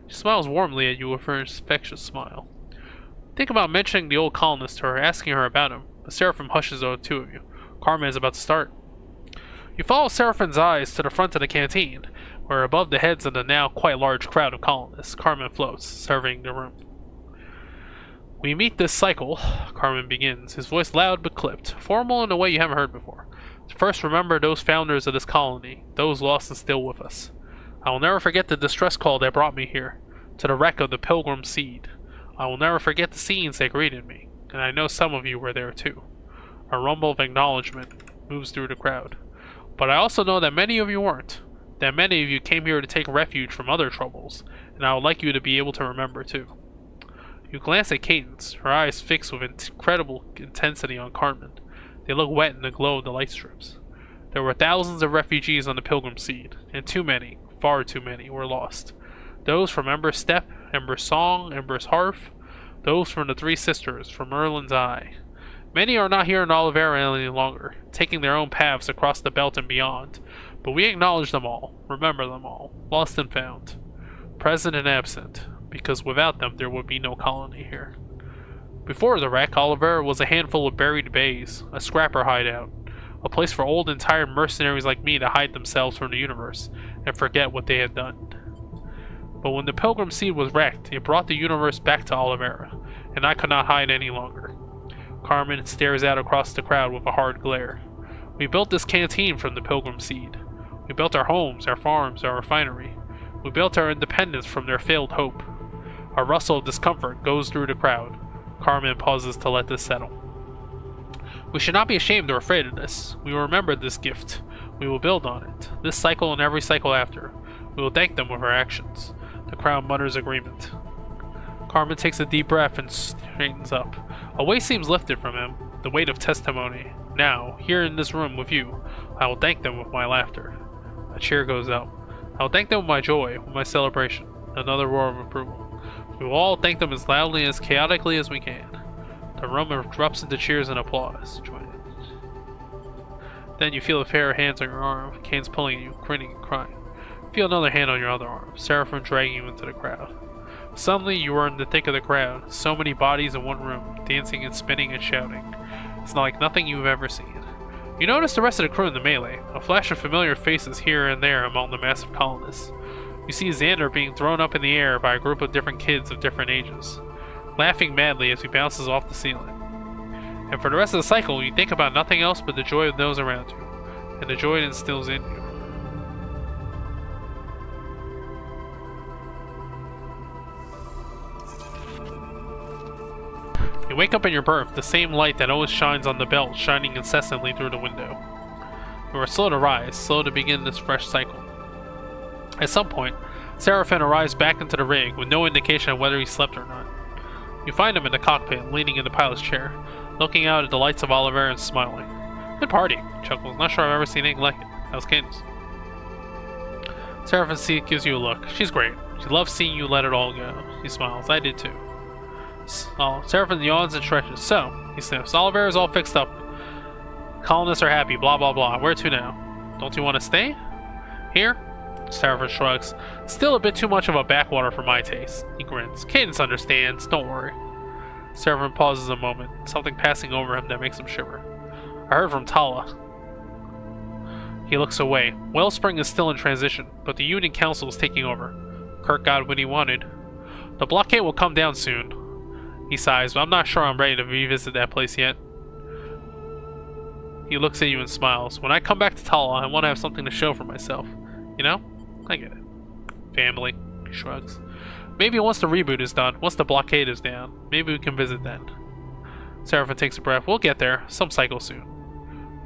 She smiles warmly at you with her infectious smile. Think about mentioning the old colonist to her, asking her about him. But Seraphim hushes the 2 of you. Carmen is about to start. You follow Seraphim's eyes to the front of the canteen, where above the heads of the now quite large crowd of colonists, Carmen floats, surveying the room. We meet this cycle, Carmen begins, his voice loud but clipped, formal in a way you haven't heard before. To first remember those founders of this colony, those lost and still with us. I will never forget the distress call that brought me here, to the wreck of the Pilgrim Seed. I will never forget the scenes that greeted me, and I know some of you were there too. A rumble of acknowledgement moves through the crowd. But I also know that many of you weren't, that many of you came here to take refuge from other troubles, and I would like you to be able to remember too. You glance at Cadence, her eyes fixed with incredible intensity on Carmen. They look wet in the glow of the light strips. There were thousands of refugees on the Pilgrim Seed, and too many, far too many, were lost. Those from Ember's Step, Ember's Song, Ember's Harp, those from the 3 Sisters, from Merlin's Eye. Many are not here in Olivera any longer, taking their own paths across the belt and beyond, but we acknowledge them all, remember them all, lost and found, present and absent, because without them there would be no colony here. Before the wreck, Olivera was a handful of buried bays, a scrapper hideout, a place for old and tired mercenaries like me to hide themselves from the universe and forget what they had done. But when the Pilgrim Seed was wrecked, it brought the universe back to Olivera, and I could not hide any longer. Carmen stares out across the crowd with a hard glare. We built this canteen from the Pilgrim Seed. We built our homes, our farms, our refinery. We built our independence from their failed hope. A rustle of discomfort goes through the crowd. Carmen pauses to let this settle. We should not be ashamed or afraid of this. We will remember this gift. We will build on it. This cycle and every cycle after. We will thank them with our actions. The crowd mutters agreement. Carmen takes a deep breath and straightens up. A weight seems lifted from him, the weight of testimony. Now, here in this room with you, I will thank them with my laughter. A cheer goes up. I will thank them with my joy, with my celebration. Another roar of approval. We will all thank them as loudly and as chaotically as we can. The room erupts into cheers and applause. Join it. Then you feel a pair of hands on your arm. Kane's pulling you, grinning and crying. Feel another hand on your other arm. Seraphim dragging you into the crowd. Suddenly, you are in the thick of the crowd. So many bodies in one room, dancing and spinning and shouting. It's like nothing you've ever seen. You notice the rest of the crew in the melee, a flash of familiar faces here and there among the massive colonists. You see Xander being thrown up in the air by a group of different kids of different ages, laughing madly as he bounces off the ceiling. And for the rest of the cycle, you think about nothing else but the joy of those around you, and the joy it instills in you. You wake up in your berth, the same light that always shines on the belt shining incessantly through the window. You are slow to rise, slow to begin this fresh cycle. At some point, Seraphin arrives back into the rig with no indication of whether he slept or not. You find him in the cockpit, leaning in the pilot's chair, looking out at the lights of Oliver and smiling. Good party, he chuckles. Not sure I've ever seen anything like it. How's Cadence? Seraphin gives you a look. She's great. She loves seeing you let it all go. She smiles. I did too. Oh, Seraphin yawns and stretches. So, he sniffs. Oliver is all fixed up. Colonists are happy, blah blah blah. Where to now? Don't you want to stay? Here? Seraphin shrugs. Still a bit too much of a backwater for my taste. He grins. Cadence understands, don't worry. Seraphin pauses a moment, something passing over him that makes him shiver. I heard from Tala. He looks away. Wellspring is still in transition, but the Union Council is taking over. Kirk got what he wanted. The blockade will come down soon. He sighs, but I'm not sure I'm ready to revisit that place yet. He looks at you and smiles. When I come back to Tala, I want to have something to show for myself. You know? I get it. Family. He shrugs. Maybe once the reboot is done, once the blockade is down, maybe we can visit then. Seraphin takes a breath. We'll get there, some cycle soon.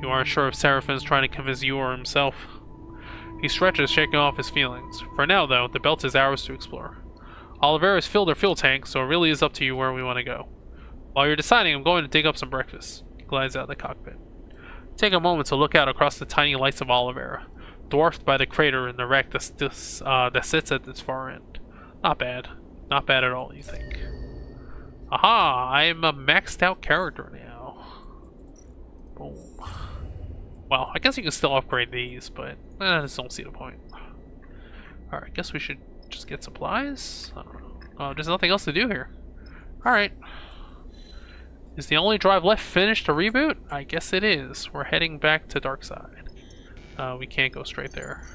You aren't sure if Seraphin's trying to convince you or himself. He stretches, shaking off his feelings. For now, though, the belt is ours to explore. Oliver has filled her fuel tank, so it really is up to you where we want to go. While you're deciding, I'm going to dig up some breakfast. He glides out of the cockpit. Take a moment to look out across the tiny lights of Olivera, dwarfed by the crater and the wreck that sits at its far end. Not bad. Not bad at all, you think. Aha! I am a maxed out character now. Boom. Well, I guess you can still upgrade these, but I just don't see the point. Alright, I guess we should just get supplies? I don't know. Oh, there's nothing else to do here. Alright. Is the only drive left finished to reboot? I guess it is. We're heading back to Darkside. We can't go straight there.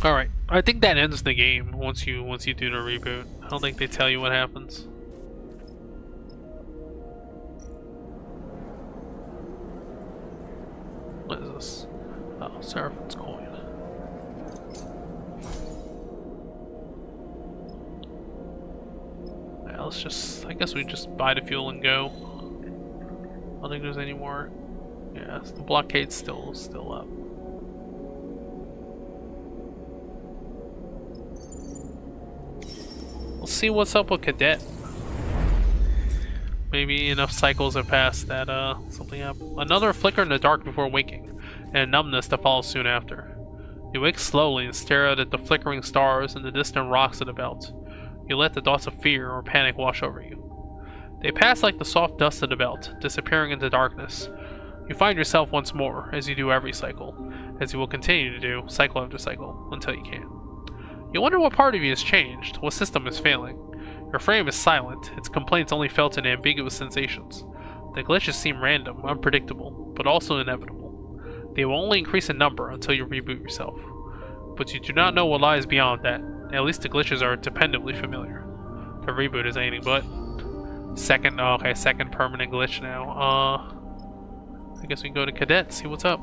Alright. I think that ends the game once you do the reboot. I don't think they tell you what happens. What is this? Oh, Seraphin's coin. Yeah, let's just... I guess we just buy the fuel and go. I don't think there's any more. Yeah, the blockade's still up. We'll see what's up with Cadet. Maybe enough cycles have passed that something happened. Another flicker in the dark before waking, and a numbness that follows soon after. You wake slowly and stare out at the flickering stars and the distant rocks of the belt. You let the thoughts of fear or panic wash over you. They pass like the soft dust of the belt, disappearing into darkness. You find yourself once more, as you do every cycle, as you will continue to do, cycle after cycle, until you can. You wonder what part of you has changed, what system is failing. Your frame is silent, its complaints only felt in ambiguous sensations. The glitches seem random, unpredictable, but also inevitable. They will only increase in number until you reboot yourself. But you do not know what lies beyond that. At least the glitches are dependably familiar. The reboot is anything but. Second permanent glitch now. I guess we can go to Cadet, see what's up.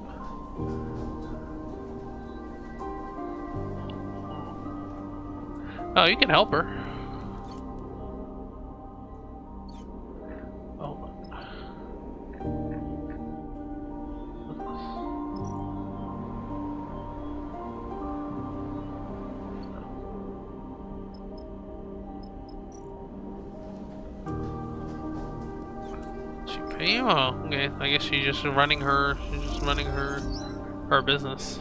Oh, you can help her. Oh. She pay? Oh, okay. I guess she's just running her business.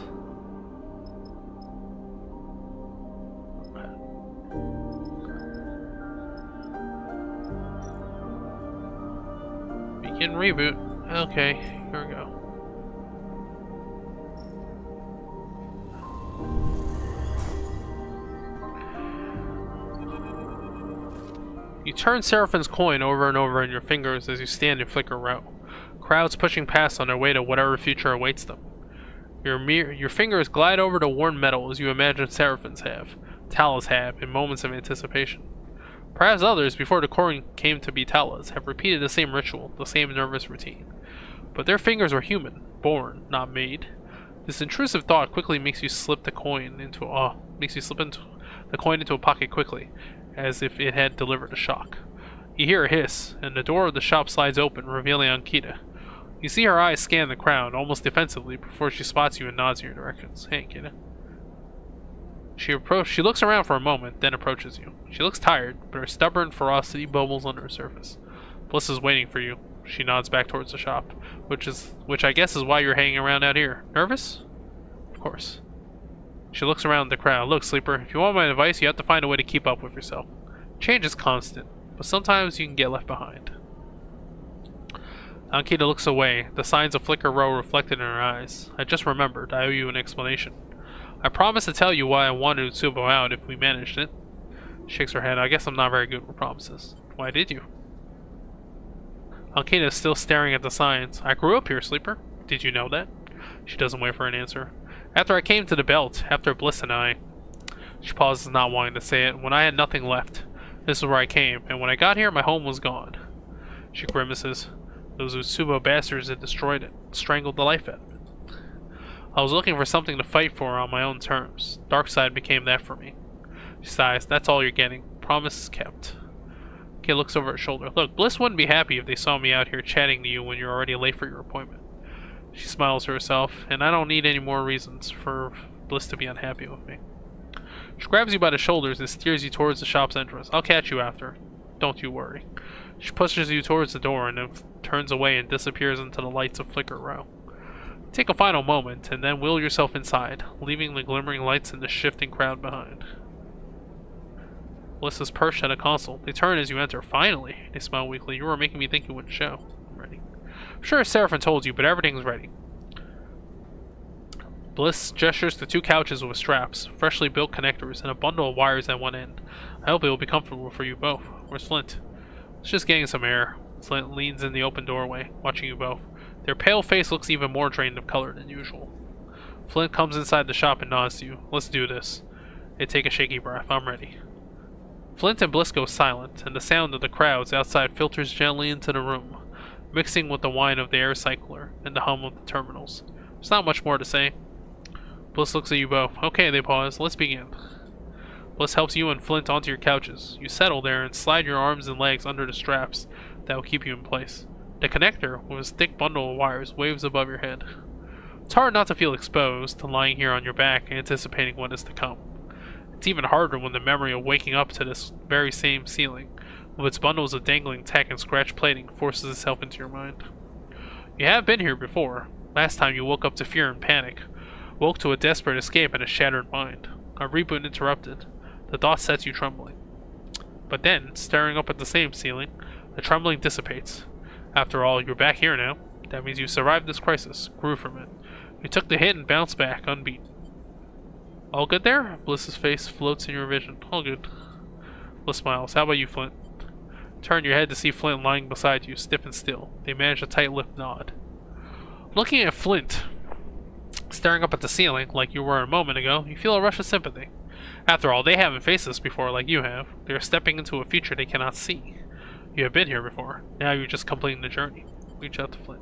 Begin reboot. Okay, here we go. You turn Seraphine's coin over and over in your fingers as you stand in Flicker Row. Crowds pushing past on their way to whatever future awaits them. Your fingers glide over the worn metal as you imagine Seraphine's have, Tala's have, in moments of anticipation. Perhaps others, before the coin came to be Tala's, have repeated the same ritual, the same nervous routine. But their fingers were human, born, not made. This intrusive thought quickly makes you slip the coin into a pocket quickly, as if it had delivered a shock. You hear a hiss, and the door of the shop slides open, revealing Ankita. You see her eyes scan the crowd, almost defensively, before she spots you and nods in your directions. Hey, Ankita. She looks around for a moment, then approaches you. She looks tired, but her stubborn ferocity bubbles under the surface. Bliss is waiting for you. She nods back towards the shop, which I guess is why you're hanging around out here. Nervous? Of course. She looks around the crowd. Look, Sleeper, if you want my advice, you have to find a way to keep up with yourself. Change is constant, but sometimes you can get left behind. Ankita looks away, the signs of Flicker Row reflected in her eyes. I just remembered. I owe you an explanation. I promised to tell you why I wanted Utsubo out if we managed it. Shakes her head. I guess I'm not very good with promises. Why did you? Ankita is still staring at the signs. I grew up here, Sleeper. Did you know that? She doesn't wait for an answer. After I came to the belt, after Bliss and I... She pauses, not wanting to say it. When I had nothing left, this is where I came, and when I got here, my home was gone. She grimaces. Those Utsubo bastards had destroyed it, strangled the life out of it. I was looking for something to fight for on my own terms. Darkseid became that for me. She sighs. That's all you're getting. Promise is kept. Kid looks over her shoulder. Look, Bliss wouldn't be happy if they saw me out here chatting to you when you're already late for your appointment. She smiles to herself, and I don't need any more reasons for Bliss to be unhappy with me. She grabs you by the shoulders and steers you towards the shop's entrance. I'll catch you after. Don't you worry. She pushes you towards the door and then turns away and disappears into the lights of Flicker Row. Take a final moment, and then wheel yourself inside, leaving the glimmering lights and the shifting crowd behind. Bliss is perched at a console. They turn as you enter. Finally! They smile weakly. You were making me think you wouldn't show. I'm ready. I'm sure Seraphine told you, but everything's ready. Bliss gestures to 2 couches with straps, freshly built connectors, and a bundle of wires at one end. I hope it will be comfortable for you both. Where's Flint? It's just getting some air. Flint leans in the open doorway, watching you both. Their pale face looks even more drained of color than usual. Flint comes inside the shop and nods to you. Let's do this. They take a shaky breath. I'm ready. Flint and Bliss go silent, and the sound of the crowds outside filters gently into the room, mixing with the whine of the air cycler and the hum of the terminals. There's not much more to say. Bliss looks at you both. Okay, they pause. Let's begin. Bliss helps you and Flint onto your couches. You settle there and slide your arms and legs under the straps that will keep you in place. The connector, with its thick bundle of wires, waves above your head. It's hard not to feel exposed, lying here on your back, anticipating what is to come. It's even harder when the memory of waking up to this very same ceiling, with its bundles of dangling tech and scratch plating, forces itself into your mind. You have been here before. Last time you woke up to fear and panic, woke to a desperate escape and a shattered mind. A reboot interrupted. The thought sets you trembling. But then, staring up at the same ceiling, the trembling dissipates. After all, you're back here now. That means you survived this crisis, grew from it. You took the hit and bounced back, unbeaten. All good there? Bliss's face floats in your vision. All good. Bliss smiles. How about you, Flint? Turn your head to see Flint lying beside you, stiff and still. They manage a tight-lipped nod. Looking at Flint, staring up at the ceiling, like you were a moment ago, you feel a rush of sympathy. After all, they haven't faced this before like you have. They are stepping into a future they cannot see. You have been here before. Now you're just completing the journey. Reach out to Flint.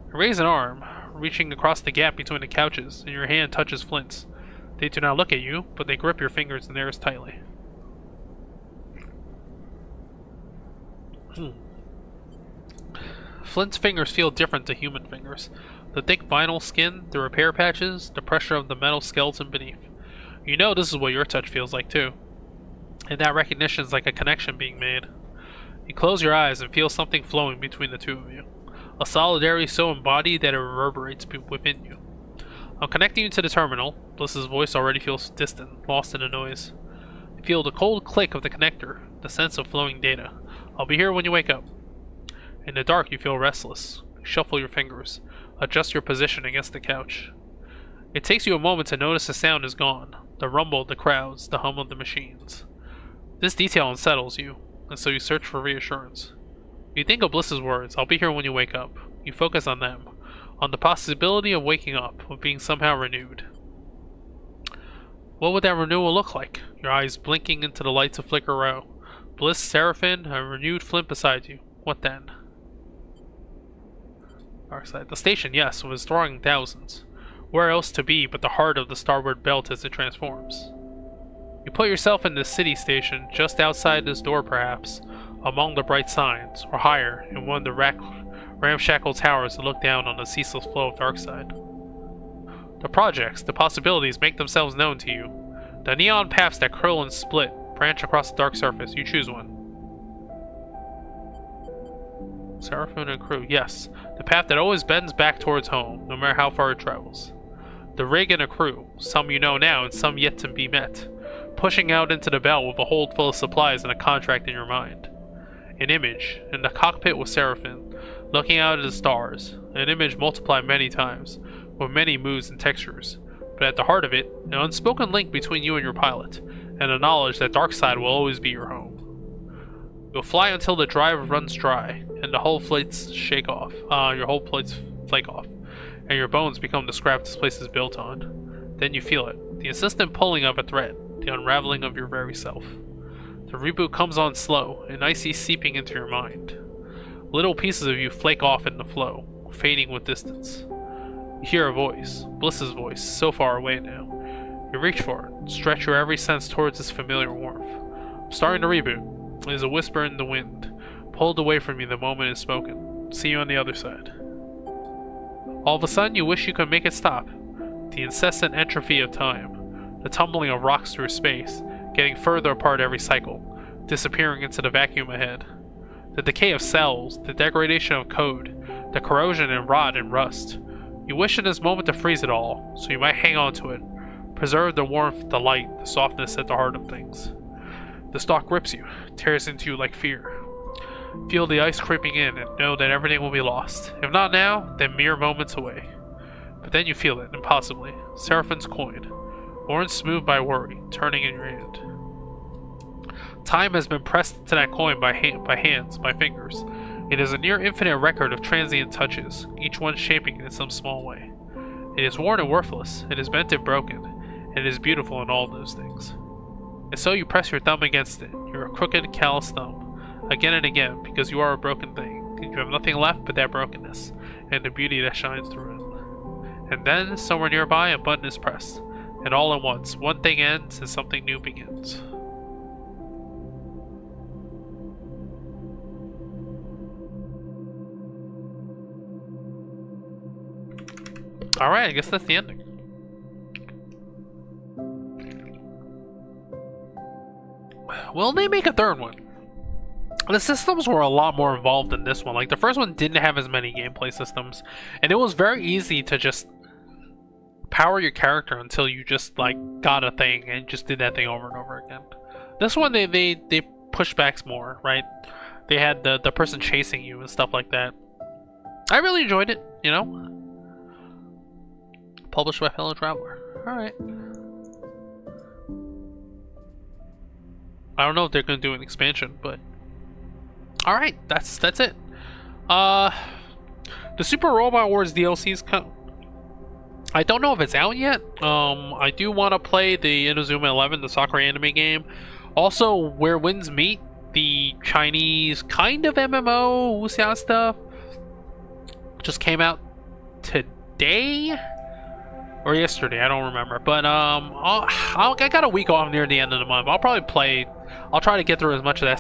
Raise an arm, reaching across the gap between the couches, and your hand touches Flint's. They do not look at you, but they grip your fingers in theirs tightly. Flint's fingers feel different to human fingers. The thick vinyl skin, the repair patches, the pressure of the metal skeleton beneath. You know this is what your touch feels like too. And that recognition is like a connection being made. You close your eyes and feel something flowing between the two of you. A solidarity so embodied that it reverberates within you. I'm connecting you to the terminal. Bliss's voice already feels distant, lost in the noise. You feel the cold click of the connector, the sense of flowing data. I'll be here when you wake up. In the dark, you feel restless. You shuffle your fingers, adjust your position against the couch. It takes you a moment to notice the sound is gone. The rumble of the crowds, the hum of the machines. This detail unsettles you. and so you search for reassurance. You think of Bliss's words, "I'll be here when you wake up." You focus on them, on the possibility of waking up, of being somehow renewed. What would that renewal look like? Your eyes blinking into the lights of Flicker Row. Bliss, Seraphim, a renewed Flint beside you. What then? Darkside. The station, yes, was drawing thousands. Where else to be but the heart of the starboard belt as it transforms? You put yourself in the city station, just outside this door perhaps, among the bright signs, or higher, in one of the ramshackle towers that look down on the ceaseless flow of Darkside. The projects, the possibilities make themselves known to you. The neon paths that curl and split, branch across the dark surface. You choose one. Seraphim and crew, yes. The path that always bends back towards home, no matter how far it travels. The rig and a crew, some you know now and some yet to be met, pushing out into the belt with a hold full of supplies and a contract in your mind. An image, in the cockpit with Seraphim, looking out at the stars, an image multiplied many times, with many moods and textures, but at the heart of it, an unspoken link between you and your pilot, and the knowledge that Darkside will always be your home. You'll fly until the drive runs dry, and the whole plates shake off. Your whole plates flake off, and your bones become the scrap this place is built on. Then you feel it, the insistent pulling of a thread, the unraveling of your very self. The reboot comes on slow, an icy seeping into your mind. Little pieces of you flake off in the flow, fading with distance. You hear a voice, Bliss's voice, so far away now. You reach for it, stretch your every sense towards its familiar warmth. I'm starting to reboot. It is a whisper in the wind, pulled away from you the moment it's spoken. See you on the other side. All of a sudden, you wish you could make it stop. The incessant entropy of time, the tumbling of rocks through space, getting further apart every cycle, disappearing into the vacuum ahead. The decay of cells, the degradation of code, the corrosion and rot and rust. You wish in this moment to freeze it all, so you might hang on to it, preserve the warmth, the light, the softness at the heart of things. The stalk grips you, tears into you like fear. Feel the ice creeping in and know that everything will be lost. If not now, then mere moments away. But then you feel it, impossibly. Seraphim's coin, worn smooth by worry, turning in your hand. Time has been pressed into that coin by hands, by fingers. It is a near infinite record of transient touches, each one shaping it in some small way. It is worn and worthless, it is bent and broken, and it is beautiful in all those things. And so you press your thumb against it, your crooked, callous thumb, again and again, because you are a broken thing, and you have nothing left but that brokenness, and the beauty that shines through it. And then, somewhere nearby, a button is pressed, and all at once, one thing ends and something new begins. Alright, I guess that's the ending. Will they make a third one? The systems were a lot more involved in this one. Like, the first one didn't have as many gameplay systems, and it was very easy to just power your character until you just, like, got a thing and just did that thing over and over again. This one, they pushed back more, right? They had the person chasing you and stuff like that. I really enjoyed it, you know? Published by Fellow Traveler. Alright. I don't know if they're going to do an expansion, but... Alright, that's it. The Super Robot Wars DLC's I don't know if it's out yet. I do want to play the Inazuma 11, the soccer anime game. Also, Where Winds Meet, the Chinese kind of MMO wuxia stuff, just came out today or yesterday. I don't remember. But I got a week off near the end of the month. I'll probably play. I'll try to get through as much of that